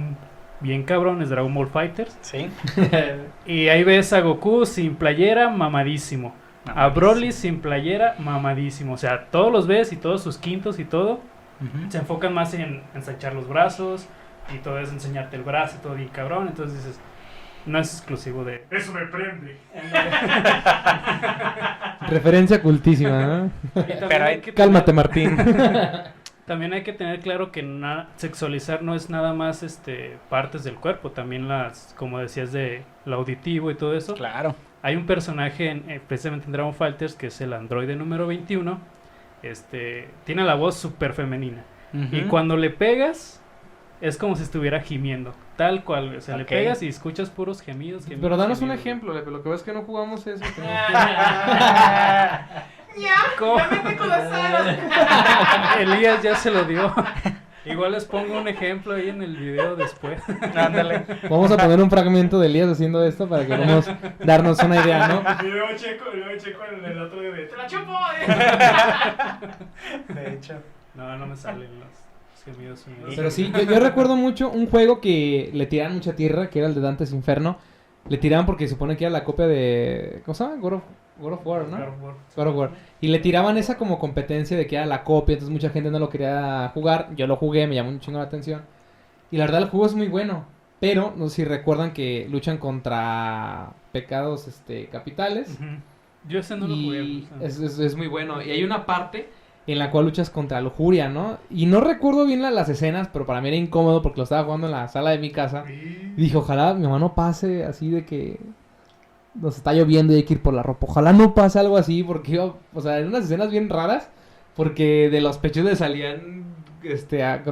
bien cabrón, es Dragon Ball FighterZ. Sí. Y ahí ves a Goku sin playera, mamadísimo. A Broly sin playera, mamadísimo. O sea, todos los ves y todos sus quintos y todo. Se enfocan más en ensanchar los brazos y todo es enseñarte el brazo y todo bien cabrón. Entonces dices, no es exclusivo de... Eso me prende. Referencia cultísima, ¿no? Pero hay Cálmate, Martín. También hay que tener claro que sexualizar no es nada más partes del cuerpo, también como decías, de lo auditivo y todo eso. Claro. Hay un personaje precisamente en Dragon FighterZ que es el androide número 21. Tiene la voz súper femenina. Y cuando le pegas, es como si estuviera gimiendo. Tal cual. O sea, le pegas y escuchas puros gemidos. Pero danos un ejemplo, Lepe. Lo que ves es que no jugamos eso. Elías ya se lo dio. Igual les pongo un ejemplo ahí en el video después. Ándale. Vamos a poner un fragmento de Elías haciendo esto para que podamos darnos una idea, ¿no? Y luego checo en el otro de... ¡Te la chupo! De hecho. No me salen los gemidos. Pero sí, yo recuerdo mucho un juego que le tiraban mucha tierra, que era el de Dante's Inferno. Le tiraban porque se supone que era la copia de... ¿Cómo se llama? God of War, ¿no? God of War. Y le tiraban esa como competencia de que era la copia, entonces mucha gente no lo quería jugar. Yo lo jugué, me llamó un chingo la atención. Y la verdad el juego es muy bueno, pero no sé si recuerdan que luchan contra pecados capitales. Yo ese no lo jugué. Es muy bueno. Y hay una parte en la cual luchas contra lujuria, ¿no? Y no recuerdo bien las escenas, pero para mí era incómodo porque lo estaba jugando en la sala de mi casa. Y dije, ojalá mi mamá no pase así de que nos está lloviendo y hay que ir por la ropa. Ojalá no pase algo así porque yo, o sea, eran unas escenas bien raras porque de los pechos le salían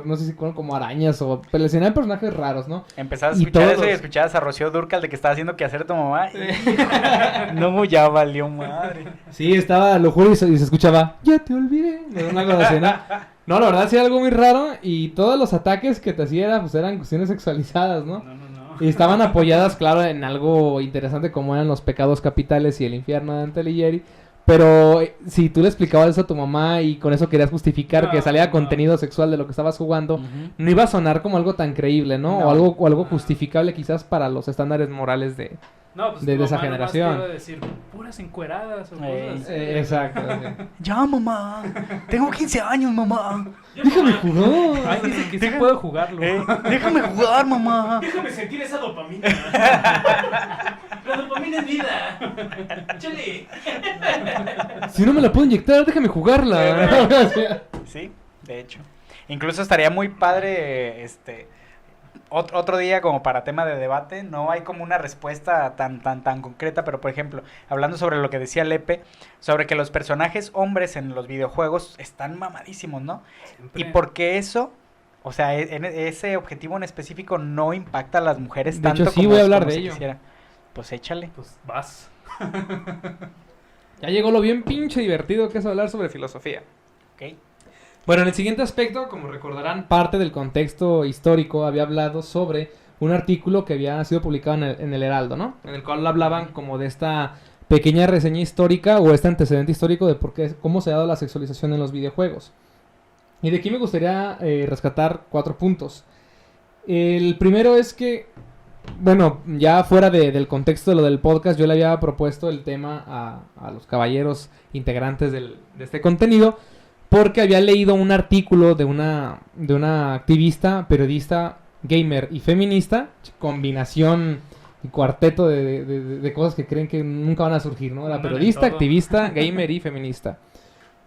no sé si como arañas o... Pero le enseñaban personajes raros, ¿no? Empezabas a escuchar eso y escuchabas a Rocío Dúrcal de que estaba haciendo que hacer tu mamá. No, ya valió madre. Sí, estaba lujuria y se escuchaba, ya te olvidé. Una cosa, ¿no? No, la verdad sí era algo muy raro y todos los ataques que te hacía pues eran cuestiones sexualizadas, ¿no? No. Y estaban apoyadas, claro, en algo interesante como eran los pecados capitales y el infierno de Dante Alighieri. Pero si tú le explicabas eso a tu mamá y con eso querías justificar que salía contenido sexual de lo que estabas jugando, no iba a sonar como algo tan creíble, ¿no? O algo justificable quizás para los estándares morales de esa generación. Iba a decir puras encueradas o cosas. Exacto. Ya, mamá. Tengo 15 años, mamá. Déjame jugar. Ay, dice que sí puedo jugarlo. Déjame jugar, mamá. Déjame sentir esa dopamina. La dopamina es vida. Chale. Si no me la puedo inyectar, déjame jugarla. Sí, de hecho. Incluso estaría muy padre, otro día como para tema de debate. No hay como una respuesta tan concreta, pero por ejemplo, hablando sobre lo que decía Lepe, sobre que los personajes hombres en los videojuegos están mamadísimos, ¿no? Siempre. Y porque eso, o sea, ese objetivo en específico no impacta a las mujeres De tanto hecho, sí como, voy a hablar como de se ello. quisiera. Pues échale. Pues vas. Ya llegó lo bien pinche divertido que es hablar sobre filosofía. Ok. Bueno, en el siguiente aspecto, como recordarán, parte del contexto histórico había hablado sobre un artículo que había sido publicado en el Heraldo, ¿no? En el cual hablaban como de esta pequeña reseña histórica o este antecedente histórico de cómo se ha dado la sexualización en los videojuegos. Y de aquí me gustaría rescatar 4 puntos. El primero es que, bueno, ya fuera del contexto de lo del podcast, yo le había propuesto el tema a los caballeros integrantes de este contenido, porque había leído un artículo de una activista, periodista, gamer y feminista, combinación y cuarteto de cosas que creen que nunca van a surgir, ¿no? La Andan en periodista, todo. activista, gamer y feminista.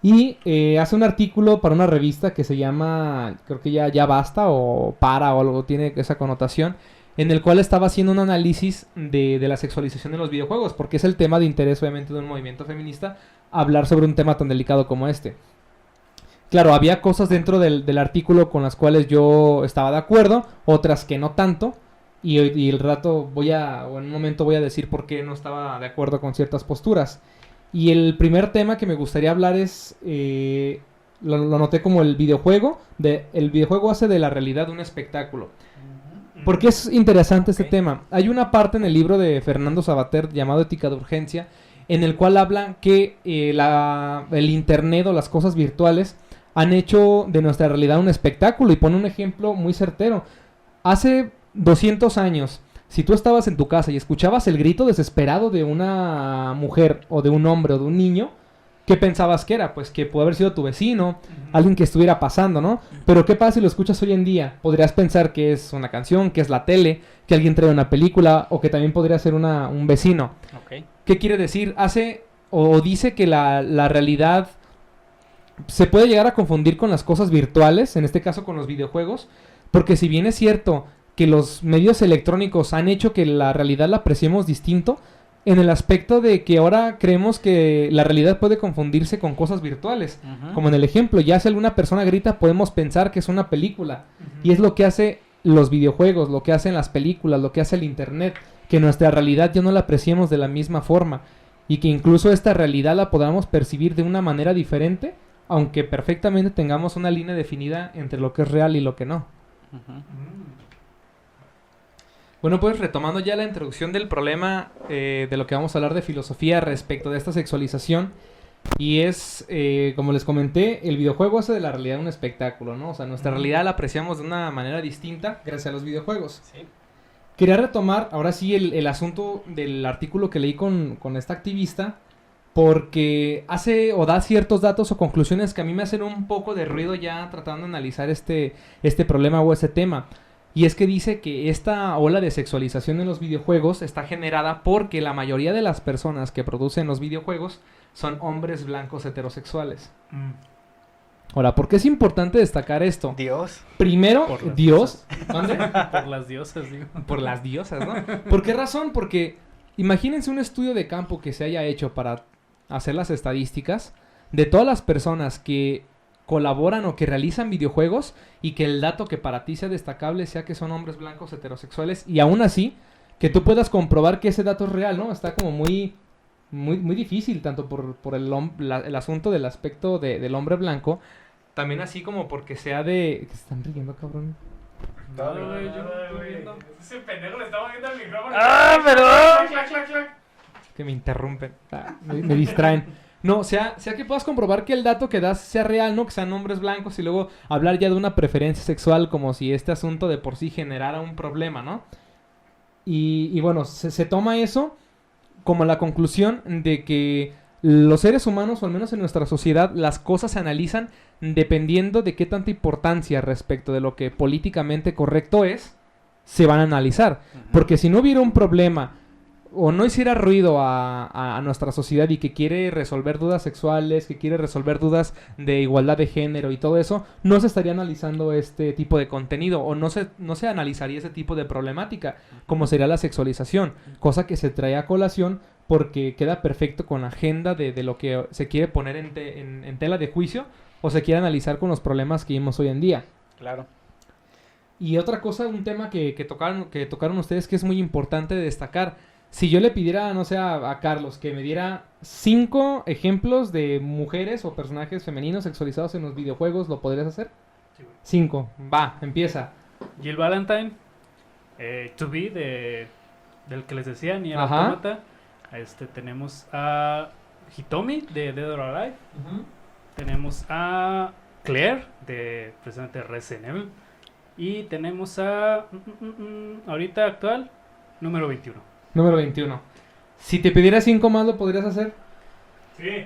Y hace un artículo para una revista que se llama, creo que ya basta o para o algo, tiene esa connotación, en el cual estaba haciendo un análisis de la sexualización de los videojuegos, porque es el tema de interés obviamente de un movimiento feminista, hablar sobre un tema tan delicado como este. Claro, había cosas dentro del artículo con las cuales yo estaba de acuerdo, otras que no tanto, y el rato en un momento voy a decir por qué no estaba de acuerdo con ciertas posturas. Y el primer tema que me gustaría hablar es, lo noté como el videojuego hace de la realidad un espectáculo. ¿Por qué es interesante este tema? Hay una parte en el libro de Fernando Sabater llamado Ética de Urgencia, en el cual habla que el internet o las cosas virtuales han hecho de nuestra realidad un espectáculo, y pone un ejemplo muy certero. Hace 200 años, si tú estabas en tu casa y escuchabas el grito desesperado de una mujer o de un hombre o de un niño, ¿qué pensabas que era? Pues que puede haber sido tu vecino, alguien que estuviera pasando, ¿no? Pero ¿qué pasa si lo escuchas hoy en día? Podrías pensar que es una canción, que es la tele, que alguien trae una película, o que también podría ser un vecino. Okay. ¿Qué quiere decir? Dice que la realidad se puede llegar a confundir con las cosas virtuales, en este caso con los videojuegos, porque si bien es cierto que los medios electrónicos han hecho que la realidad la apreciemos distinto, en el aspecto de que ahora creemos que la realidad puede confundirse con cosas virtuales. Como en el ejemplo, ya si alguna persona grita, podemos pensar que es una película. Y es lo que hace los videojuegos, lo que hacen las películas, lo que hace el internet, que nuestra realidad ya no la apreciemos de la misma forma. Y que incluso esta realidad la podamos percibir de una manera diferente, aunque perfectamente tengamos una línea definida entre lo que es real y lo que no. Bueno, pues retomando ya la introducción del problema de lo que vamos a hablar de filosofía respecto de esta sexualización, y es, como les comenté, el videojuego hace de la realidad un espectáculo, ¿no? O sea, nuestra realidad la apreciamos de una manera distinta gracias a los videojuegos. Sí. Quería retomar ahora sí el asunto del artículo que leí con esta activista, porque da ciertos datos o conclusiones que a mí me hacen un poco de ruido ya tratando de analizar este problema o ese tema. Y es que dice que esta ola de sexualización en los videojuegos está generada porque la mayoría de las personas que producen los videojuegos son hombres blancos heterosexuales. Ahora, ¿por qué es importante destacar esto? Dios. Primero, Por Dios. Por las diosas, digo. Por las diosas, ¿no? ¿Por qué razón? Porque imagínense un estudio de campo que se haya hecho para hacer las estadísticas de todas las personas que colaboran o que realizan videojuegos, y que el dato que para ti sea destacable sea que son hombres blancos heterosexuales, y aún así que tú puedas comprobar que ese dato es real, ¿no? Está como muy difícil, tanto por el asunto del aspecto del hombre blanco, también así como porque sea de... ¿Qué se están riendo, cabrón? No, güey, yo no estoy viendo. Ese pendejo le estaba viendo al micrófono. ¡Ah, perdón! Que me interrumpen, me distraen. No, sea que puedas comprobar que el dato que das sea real, ¿no? Que sean hombres blancos, y luego hablar ya de una preferencia sexual como si este asunto de por sí generara un problema, ¿no? Y bueno, se toma eso como la conclusión de que los seres humanos, o al menos en nuestra sociedad, las cosas se analizan dependiendo de qué tanta importancia respecto de lo que políticamente correcto es, se van a analizar. Porque si no hubiera un problema o no hiciera ruido a nuestra sociedad, y que quiere resolver dudas sexuales, que quiere resolver dudas de igualdad de género y todo eso, no se estaría analizando este tipo de contenido, o no se analizaría ese tipo de problemática, como sería la sexualización, cosa que se trae a colación porque queda perfecto con la agenda de lo que se quiere poner en tela de juicio, o se quiere analizar con los problemas que vemos hoy en día. Claro. Y otra cosa, un tema que tocaron ustedes, que es muy importante destacar. Si yo le pidiera, no sé, a Carlos que me diera 5 ejemplos de mujeres o personajes femeninos sexualizados en los videojuegos, ¿lo podrías hacer? Sí, güey. 5. Va, empieza. Jill Valentine, To Be del que les decía, Nier Ajá. Automata. Tenemos a Hitomi de Dead or Alive. Tenemos a Claire de precisamente Resident Evil. Y tenemos a ahorita actual, número 21. Número 21. Si te pidiera 5 más, ¿lo podrías hacer? Sí,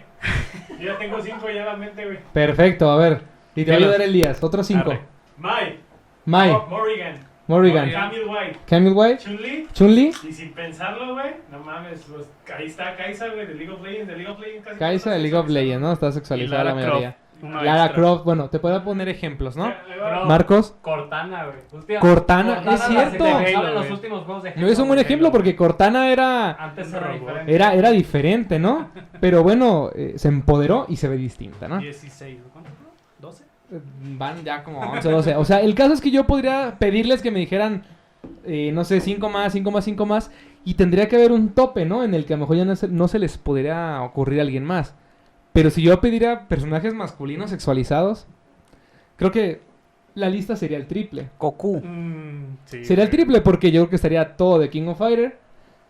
yo ya tengo 5 ya en la mente, güey. Perfecto, a ver. Y te va a ayudar Elías. Otros 5. Mai. Mai. Morrigan. Morrigan. Camille White. Camille White. Chun-Li. Chun-Li. Y sin pensarlo, güey, no mames, pues, ahí está Kaisa, güey, de League of Legends, casi Kaisa de todos League of son Legends, ¿no? Está Y sexualizada la Lara mayoría. Croft. Uno Lara extra. Croft, bueno, te puedo poner ejemplos, ¿no? Bro, Marcos. Cortana, güey. Hostia, Cortana, es la cierto. sexualizaban en los güey. últimos juegos de No es un buen ejemplo porque Cortana Antes se Era robó. diferente. era diferente, ¿no? Pero bueno, se empoderó y se ve distinta, ¿no? 16, ¿cuánto fue? ¿12? Van ya como 11, 12. O sea, el caso es que yo podría pedirles que me dijeran, no sé, 5 más, 5 más, 5 más. Y tendría que haber un tope, ¿no? En el que a lo mejor ya no se les podría ocurrir a alguien más. Pero si yo pediría personajes masculinos sexualizados, creo que la lista sería el triple. Goku. Sí, Sería el güey. triple porque yo creo que estaría todo de King of Fighter.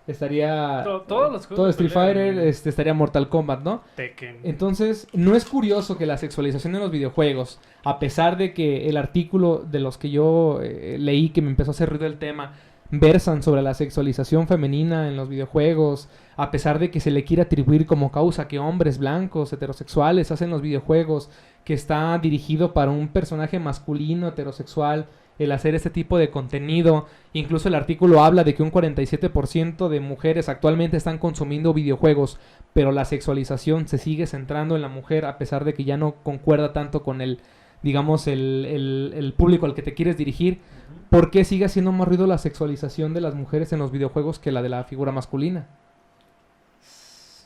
Estaría Todos los juegos todo de Street pelea, Fighter, güey. estaría Mortal Kombat, ¿no? Tekken. Entonces, no es curioso que la sexualización en los videojuegos, a pesar de que el artículo de los que yo leí que me empezó a hacer ruido el tema, versan sobre la sexualización femenina en los videojuegos, a pesar de que se le quiere atribuir como causa que hombres blancos, heterosexuales hacen los videojuegos, que está dirigido para un personaje masculino, heterosexual, el hacer este tipo de contenido. Incluso el artículo habla de que un 47% de mujeres actualmente están consumiendo videojuegos, pero la sexualización se sigue centrando en la mujer a pesar de que ya no concuerda tanto con el, digamos, el público al que te quieres dirigir. ¿Por qué sigue haciendo más ruido la sexualización de las mujeres en los videojuegos que la de la figura masculina?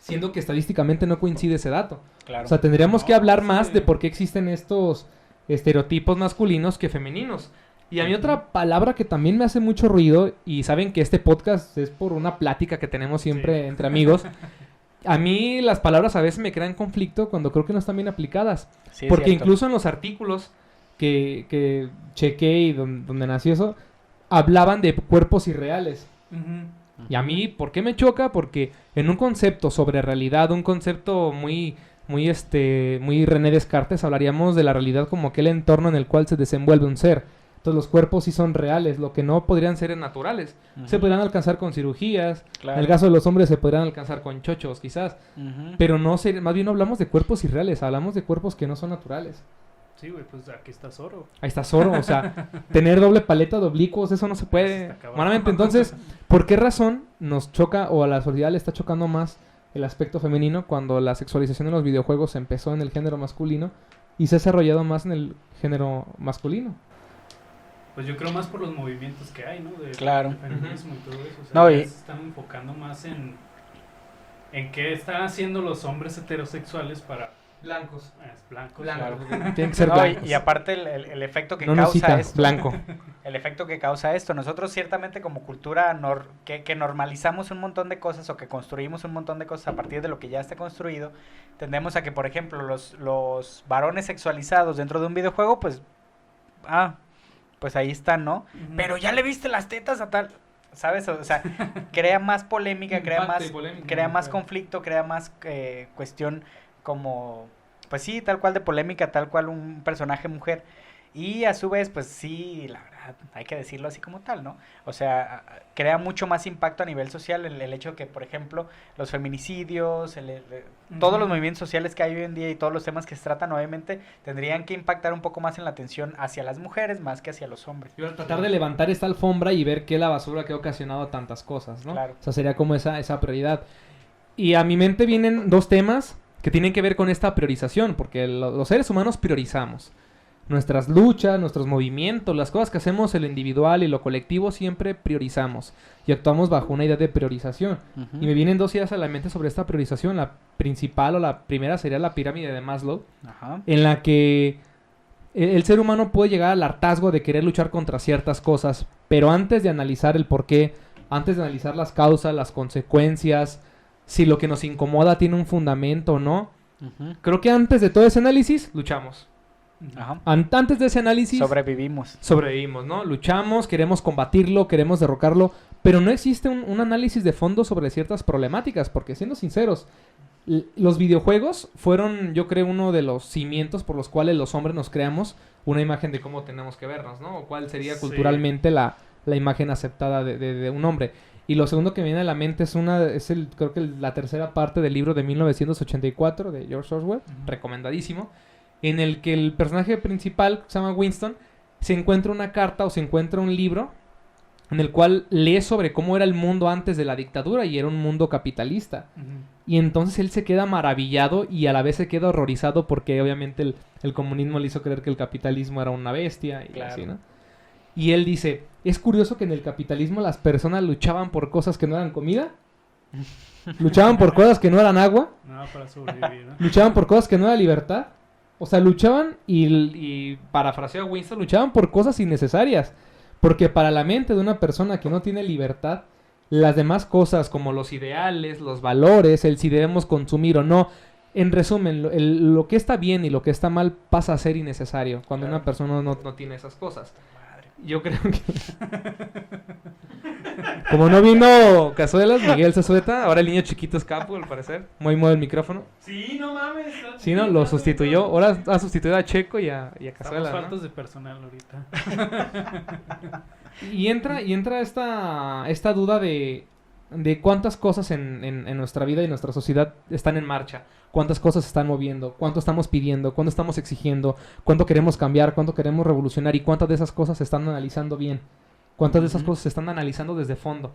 Siendo que estadísticamente no coincide ese dato. Claro. O sea, tendríamos que No, hablar sí. más de por qué existen estos estereotipos masculinos que femeninos. Y a mí otra palabra que también me hace mucho ruido, y saben que este podcast es por una plática que tenemos siempre Sí. entre amigos, a mí las palabras a veces me crean conflicto cuando creo que no están bien aplicadas. Sí, es Porque cierto. incluso en los artículos que chequé y donde nació eso, hablaban de cuerpos irreales. Ujú. Y a mí, ¿por qué me choca? Porque en un concepto sobre realidad, un concepto muy René Descartes, hablaríamos de la realidad como aquel entorno en el cual se desenvuelve un ser. Entonces los cuerpos sí son reales, lo que no podrían ser naturales. Ujú. Se podrían alcanzar con cirugías, Claro. en el caso de los hombres se podrían alcanzar con chochos quizás, Ujú. pero no más bien no hablamos de cuerpos irreales, hablamos de cuerpos que no son naturales. Sí, güey, pues aquí está Zoro. Ahí está Zoro, o sea, tener doble paleta de oblicuos, eso no se Eso puede. está cabrón. Humanamente, entonces, ¿por qué razón nos choca o a la sociedad le está chocando más el aspecto femenino cuando la sexualización en los videojuegos empezó en el género masculino y se ha desarrollado más en el género masculino? Pues yo creo más por los movimientos que hay, ¿no? Claro. De feminismo y todo eso. O sea, No, ya y- se están enfocando más en qué están haciendo los hombres heterosexuales para Blancos. blancos. Claro. Tienen que ser No, blancos. y aparte el efecto que No nos causa cita, esto. blanco. El efecto que causa esto. Nosotros ciertamente como cultura que normalizamos un montón de cosas o que construimos un montón de cosas a partir de lo que ya está construido, tendemos a que, por ejemplo, los varones sexualizados dentro de un videojuego, pues, pues ahí están, ¿no? Ujú. Pero ya le viste las tetas a tal, ¿sabes? O sea, crea más polémica, crea Impacto más, y polémica, crea ¿no? más Claro. conflicto, crea más cuestión como, pues sí, tal cual de polémica, tal cual un personaje mujer. Y a su vez, pues sí, la verdad, hay que decirlo así como tal, ¿no? O sea, crea mucho más impacto a nivel social el hecho de que, por ejemplo, los feminicidios, todos los movimientos sociales que hay hoy en día y todos los temas que se tratan, obviamente, tendrían que impactar un poco más en la atención hacia las mujeres más que hacia los hombres. Y ahora tratar de levantar esta alfombra y ver qué es la basura que ha ocasionado tantas cosas, ¿no? Claro. O sea, sería como esa prioridad. Y a mi mente vienen dos temas que tienen que ver con esta priorización, porque los seres humanos priorizamos. Nuestras luchas, nuestros movimientos, las cosas que hacemos en lo individual y lo colectivo siempre priorizamos y actuamos bajo una idea de priorización. Ujú. Y me vienen dos ideas a la mente sobre esta priorización. La principal o la primera sería la pirámide de Maslow, Ajá. en la que el ser humano puede llegar al hartazgo de querer luchar contra ciertas cosas, pero antes de analizar el porqué, antes de analizar las causas, las consecuencias, si lo que nos incomoda tiene un fundamento o no, Ujú. creo que antes de todo ese análisis, luchamos. Ajá. Antes de ese análisis, Sobrevivimos. sobrevivimos, ¿no? Luchamos, queremos combatirlo, queremos derrocarlo, pero no existe un análisis de fondo sobre ciertas problemáticas, porque siendo sinceros, los videojuegos fueron, yo creo, uno de los cimientos por los cuales los hombres nos creamos una imagen de cómo tenemos que vernos, ¿no? O cuál sería Sí. culturalmente la imagen aceptada de un hombre. Y lo segundo que me viene a la mente es creo que la tercera parte del libro de 1984 de George Orwell, recomendadísimo, en el que el personaje principal, que se llama Winston, se encuentra una carta o se encuentra un libro en el cual lee sobre cómo era el mundo antes de la dictadura y era un mundo capitalista. Ujú. Y entonces él se queda maravillado y a la vez se queda horrorizado porque obviamente el comunismo le hizo creer que el capitalismo era una bestia y Claro. así, ¿no? Y él dice, es curioso que en el capitalismo las personas luchaban por cosas que no eran comida, luchaban por cosas que no eran agua, Nada para sobrevivir, ¿no? luchaban por cosas que no era libertad. O sea, luchaban y parafraseo a Winston, luchaban por cosas innecesarias. Porque para la mente de una persona que no tiene libertad, las demás cosas como los ideales, los valores, el si debemos consumir o no, en resumen, lo que está bien y lo que está mal pasa a ser innecesario cuando Claro. una persona no tiene esas cosas. Madre. Yo creo que... Como no vino Cazuelas, Miguel Zazueta, ahora el niño chiquito es Capu, al parecer. Muy mueve el micrófono. Sí, no mames. Sí, ¿no? Lo sustituyó. Ahora ha sustituido a Checo y a Estamos Cazuela, ¿no? faltos de personal ahorita. Y entra esta duda de cuántas cosas en nuestra vida y nuestra sociedad están en marcha. Cuántas cosas se están moviendo, cuánto estamos pidiendo, cuánto estamos exigiendo, cuánto queremos cambiar, cuánto queremos revolucionar y cuántas de esas cosas se están analizando bien. Cuántas de esas Ujú. cosas se están analizando desde fondo.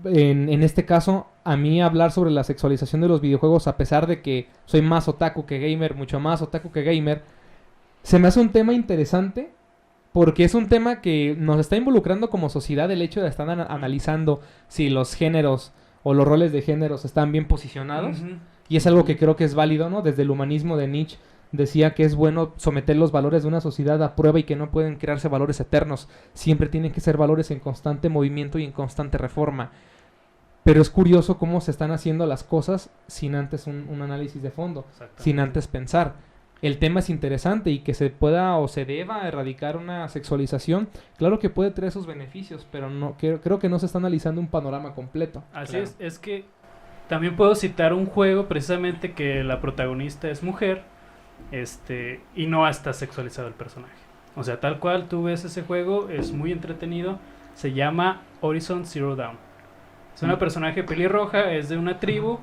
En este caso, a mí hablar sobre la sexualización de los videojuegos, a pesar de que soy más otaku que gamer, mucho más otaku que gamer, se me hace un tema interesante porque es un tema que nos está involucrando como sociedad el hecho de estar analizando si los géneros o los roles de géneros están bien posicionados. Ujú. Y es algo que creo que es válido, ¿no? Desde el humanismo de Nietzsche decía que es bueno someter los valores de una sociedad a prueba y que no pueden crearse valores eternos. Siempre tienen que ser valores en constante movimiento y en constante reforma. Pero es curioso cómo se están haciendo las cosas sin antes un análisis de fondo, Exactamente. sin antes pensar. El tema es interesante y que se pueda o se deba erradicar una sexualización, claro que puede traer sus beneficios, pero no creo que no se está analizando un panorama completo. Así Claro. es que también puedo citar un juego precisamente que la protagonista es mujer, y no está sexualizado el personaje. O sea, tal cual tú ves ese juego, es muy entretenido, se llama Horizon Zero Dawn. Es una personaje pelirroja, es de una tribu,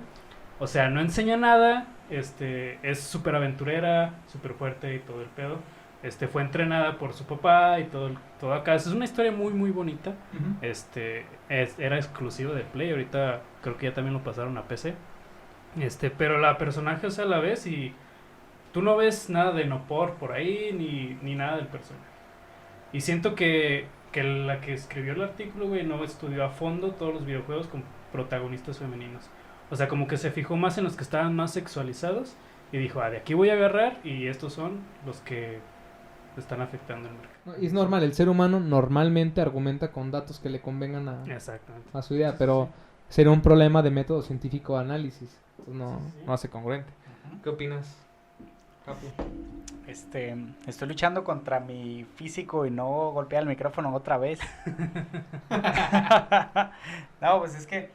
o sea, no enseña nada, es súper aventurera, súper fuerte y todo el pedo. Fue entrenada por su papá y todo acá. Es una historia muy muy bonita. Era exclusivo de Play, ahorita creo que ya también lo pasaron a PC. Pero la personaje, o sea, la ves y tú no ves nada de Nopor por ahí ni nada del personaje. Y siento que la que escribió el artículo, güey, no estudió a fondo todos los videojuegos con protagonistas femeninos. O sea, como que se fijó más en los que estaban más sexualizados y dijo, de aquí voy a agarrar y estos son los que están afectando el mercado. Y es normal, el ser humano normalmente argumenta con datos que le convengan Exactamente. a su idea, pero sería un problema de método científico de análisis. Entonces no hace congruente. ¿Qué opinas, Capu? Estoy luchando contra mi físico y no golpear el micrófono otra vez. No, pues es que,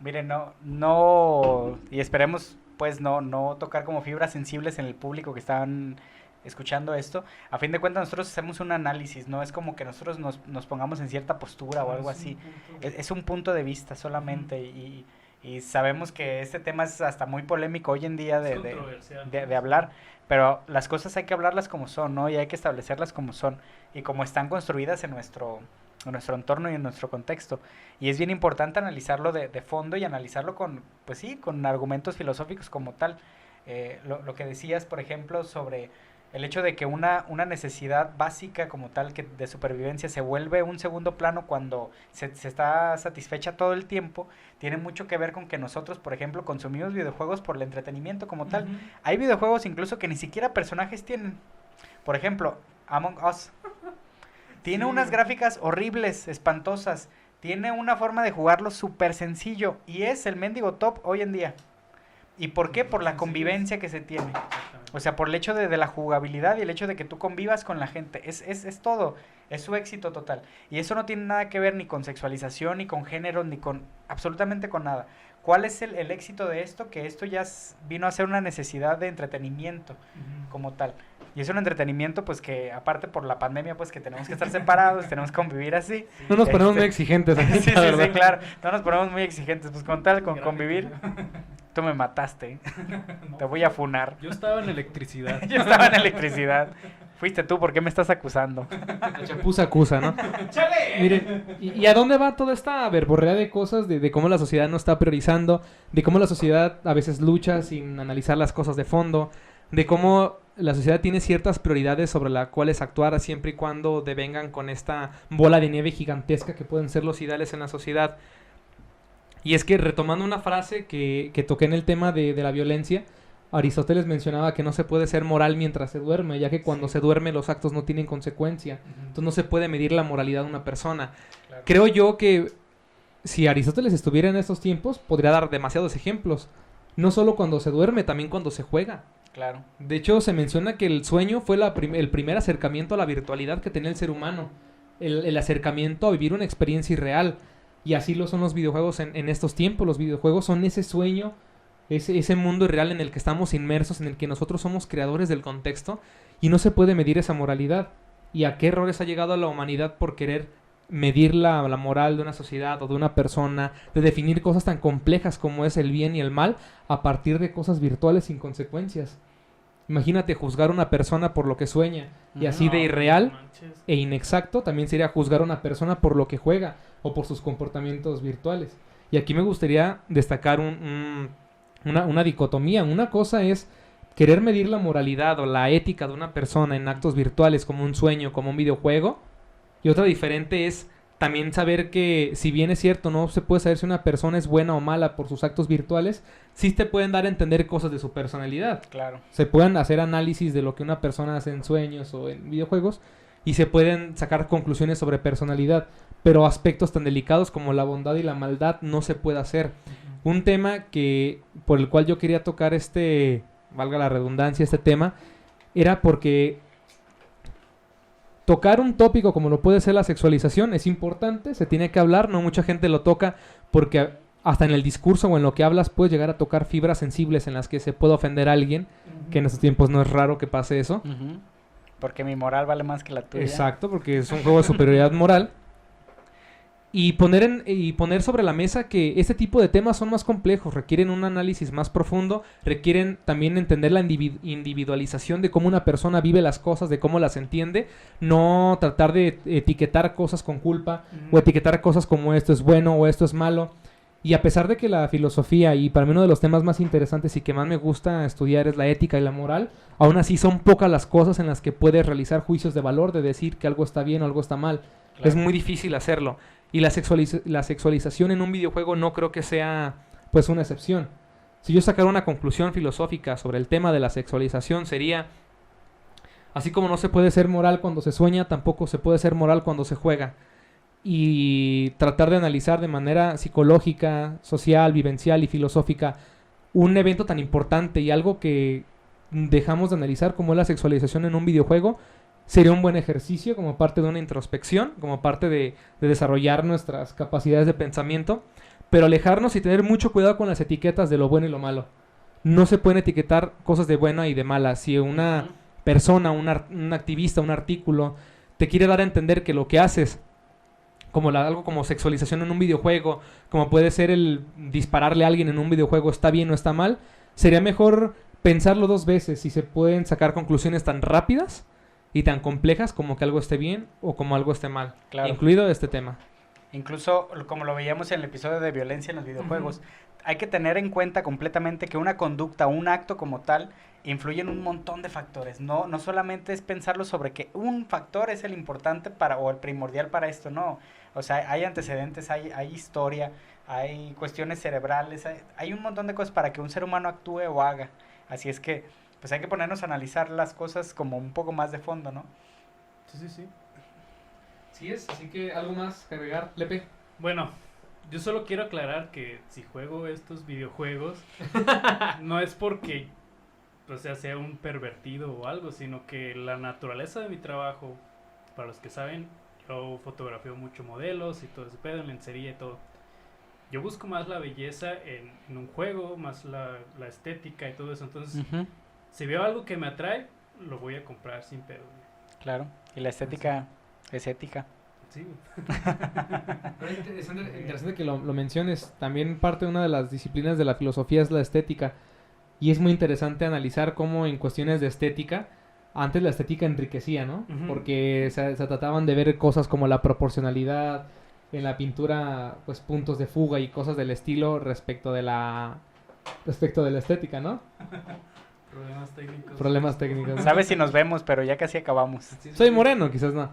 miren, no, y esperemos pues no tocar como fibras sensibles en el público que están escuchando esto. A fin de cuentas nosotros hacemos un análisis, no es como que nosotros nos pongamos en cierta postura o algo así. Es un punto de vista solamente y sabemos que este tema es hasta muy polémico hoy en día Es controversial. de hablar, pero las cosas hay que hablarlas como son, ¿no? Y hay que establecerlas como son y como están construidas en nuestro entorno y en nuestro contexto. Y es bien importante analizarlo de fondo y analizarlo con argumentos filosóficos como tal. Lo que decías, por ejemplo, sobre el hecho de que una necesidad básica como tal que de supervivencia se vuelve un segundo plano cuando se está satisfecha todo el tiempo, tiene mucho que ver con que nosotros, por ejemplo, consumimos videojuegos por el entretenimiento como tal. Hay videojuegos incluso que ni siquiera personajes tienen. Por ejemplo, Among Us. Tiene unas gráficas horribles, espantosas. Tiene una forma de jugarlo súper sencillo. Y es el mendigo top hoy en día. ¿Y por qué? Por la convivencia que se tiene. O sea, por el hecho de la jugabilidad y el hecho de que tú convivas con la gente. Es todo. Es su éxito total. Y eso no tiene nada que ver ni con sexualización, ni con género, ni con absolutamente con nada. ¿Cuál es el éxito de esto? Que esto ya vino a ser una necesidad de entretenimiento como tal. Y es un entretenimiento pues que aparte por la pandemia pues que tenemos que estar separados, tenemos que convivir así. No nos ponemos muy exigentes. Sí, sí, ¿verdad? sí, claro. No nos ponemos muy exigentes. Pues con tal, con convivir. Tú me mataste. Te voy a funar. Yo estaba en electricidad. Yo estaba en electricidad. Fuiste tú, ¿por qué me estás acusando? La chapuza acusa, ¿no? Miren, ¿y a dónde va toda esta verborrea de cosas de cómo la sociedad no está priorizando, de cómo la sociedad a veces lucha sin analizar las cosas de fondo, de cómo la sociedad tiene ciertas prioridades sobre las cuales actuar siempre y cuando devengan con esta bola de nieve gigantesca que pueden ser los ideales en la sociedad? Y es que, retomando una frase que toqué en el tema de la violencia, Aristóteles mencionaba que no se puede ser moral mientras se duerme, ya que cuando se duerme los actos no tienen consecuencia. Entonces no se puede medir la moralidad de una persona. Claro. Creo yo que si Aristóteles estuviera en estos tiempos, podría dar demasiados ejemplos. No solo cuando se duerme, también cuando se juega. Claro. De hecho, se menciona que el sueño fue el primer acercamiento a la virtualidad que tenía el ser humano. El acercamiento a vivir una experiencia irreal. Y así lo son los videojuegos en estos tiempos. Los videojuegos son ese sueño, ese mundo irreal en el que estamos inmersos, en el que nosotros somos creadores del contexto. Y no se puede medir esa moralidad. ¿Y a qué errores ha llegado la humanidad por querer medir la moral de una sociedad o de una persona, de definir cosas tan complejas como es el bien y el mal a partir de cosas virtuales sin consecuencias? Imagínate juzgar a una persona por lo que sueña, y así de irreal e inexacto también sería juzgar a una persona por lo que juega o por sus comportamientos virtuales. Y aquí me gustaría destacar una dicotomía. Una cosa es querer medir la moralidad o la ética de una persona en actos virtuales como un sueño, como un videojuego, y otra diferente es también saber que, si bien es cierto, no se puede saber si una persona es buena o mala por sus actos virtuales, sí te pueden dar a entender cosas de su personalidad. Claro. Se pueden hacer análisis de lo que una persona hace en sueños o en videojuegos y se pueden sacar conclusiones sobre personalidad, pero aspectos tan delicados como la bondad y la maldad no se puede hacer. Un tema por el cual yo quería tocar valga la redundancia, este tema, era porque tocar un tópico como lo puede ser la sexualización es importante, se tiene que hablar, no mucha gente lo toca porque hasta en el discurso o en lo que hablas puedes llegar a tocar fibras sensibles en las que se puede ofender a alguien, que en estos tiempos no es raro que pase eso. Porque mi moral vale más que la tuya. Exacto, porque es un juego de superioridad moral. Y poner sobre la mesa que este tipo de temas son más complejos, requieren un análisis más profundo, requieren también entender la individualización de cómo una persona vive las cosas, de cómo las entiende, no tratar de etiquetar cosas con culpa o etiquetar cosas como esto es bueno o esto es malo. Y a pesar de que la filosofía, y para mí uno de los temas más interesantes y que más me gusta estudiar es la ética y la moral, aún así son pocas las cosas en las que puedes realizar juicios de valor, de decir que algo está bien o algo está mal. Claro. Es muy difícil hacerlo. Y la sexualización en un videojuego no creo que sea pues una excepción. Si yo sacara una conclusión filosófica sobre el tema de la sexualización sería: así como no se puede ser moral cuando se sueña, tampoco se puede ser moral cuando se juega. Y tratar de analizar de manera psicológica, social, vivencial y filosófica un evento tan importante y algo que dejamos de analizar como es la sexualización en un videojuego, sería un buen ejercicio como parte de una introspección, como parte de desarrollar nuestras capacidades de pensamiento, pero alejarnos y tener mucho cuidado con las etiquetas de lo bueno y lo malo. No se pueden etiquetar cosas de buena y de mala. Si una persona, un activista, un artículo te quiere dar a entender que lo que haces, algo como sexualización en un videojuego, como puede ser el dispararle a alguien en un videojuego, está bien o está mal, sería mejor pensarlo dos veces si se pueden sacar conclusiones tan rápidas y tan complejas como que algo esté bien o como algo esté mal, claro, incluido este tema. Incluso, como lo veíamos en el episodio de violencia en los videojuegos, hay que tener en cuenta completamente que una conducta, un acto como tal, influye en un montón de factores. No solamente es pensarlo sobre que un factor es el importante o el primordial para esto, no. O sea, hay antecedentes, hay historia, hay cuestiones cerebrales, hay un montón de cosas para que un ser humano actúe o haga. Así es que, pues hay que ponernos a analizar las cosas como un poco más de fondo, ¿no? Sí. Sí es, así que algo más que agregar, Lepe. Bueno, yo solo quiero aclarar que si juego estos videojuegos no es porque sea un pervertido o algo, sino que la naturaleza de mi trabajo, para los que saben, yo fotografío mucho modelos y todo ese pedo, en lencería y todo. Yo busco más la belleza en un juego, más la estética y todo eso. Entonces, si veo algo que me atrae, lo voy a comprar sin pedo. Claro, y la estética es ética. Sí. Pero es interesante que lo menciones. También parte de una de las disciplinas de la filosofía es la estética. Y es muy interesante analizar cómo en cuestiones de estética antes la estética enriquecía, ¿no? Ujú. Porque se trataban de ver cosas como la proporcionalidad en la pintura, pues puntos de fuga y cosas del estilo respecto de la estética, ¿no? Problemas técnicos. Problemas técnicos. ¿no? Sabes si nos vemos, pero ya casi acabamos. Soy moreno, quizás no.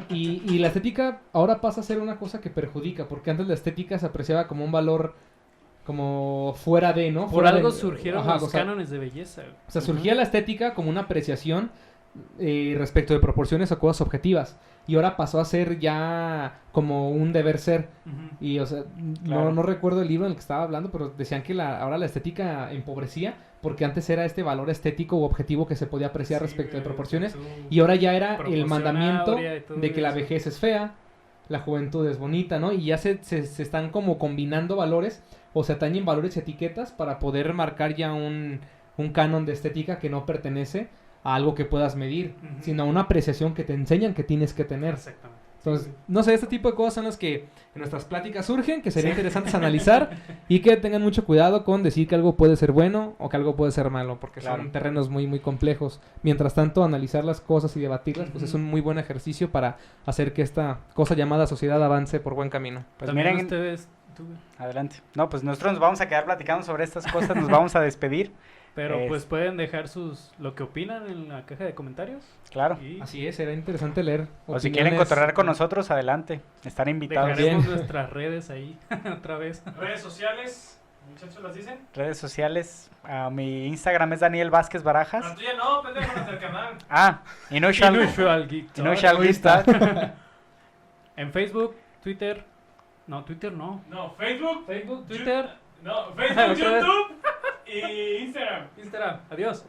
Y la estética ahora pasa a ser una cosa que perjudica, porque antes la estética se apreciaba como un valor como fuera de, ¿no? Por Fuera algo de- surgieron ajá, los o sea, cánones de belleza. Güey. O sea, surgía la estética como una apreciación respecto de proporciones o cosas objetivas. Y ahora pasó a ser ya como un deber ser. Ujú. Y, o sea, Claro. no recuerdo el libro en el que estaba hablando, pero decían que ahora la estética empobrecía porque antes era este valor estético u objetivo que se podía apreciar Sí, respecto de güey, proporciones. tú- Y ahora ya era el Proporción mandamiento áurea y todo de que la eso. vejez es fea, la juventud es bonita, ¿no? Y ya se están como combinando valores o se atañen valores y etiquetas para poder marcar ya un canon de estética que no pertenece a algo que puedas medir, Ujú. sino a una apreciación que te enseñan que tienes que tener. Exactamente. Entonces, no sé, este tipo de cosas son las que en nuestras pláticas surgen, que sería interesantes analizar y que tengan mucho cuidado con decir que algo puede ser bueno o que algo puede ser malo, porque Claro. son terrenos muy, muy complejos. Mientras tanto, analizar las cosas y debatirlas, pues es un muy buen ejercicio para hacer que esta cosa llamada sociedad avance por buen camino. Pues También miren, ustedes, tú, güey. adelante. No, pues nosotros nos vamos a quedar platicando sobre estas cosas, nos vamos a despedir. Pero pues Es- pueden dejar lo que opinan en la caja de comentarios. Claro. Y Así es, será interesante leer. O si quieren opiniones. cotorrear con nosotros, adelante. Están invitados. dejaremos Bien. nuestras redes ahí otra vez. Redes sociales, muchachos, ¿las dicen? Redes sociales. Mi Instagram es Daniel Vázquez La Barajas. tuya no, pendejo, las del canal. Inusual Inusual Geek Talk. Inusual Geek Talk. En Facebook, Twitter. No, Twitter no. No, Facebook, Facebook, Twitter, no, Facebook, Otra vez. YouTube y Instagram. Instagram. Adiós.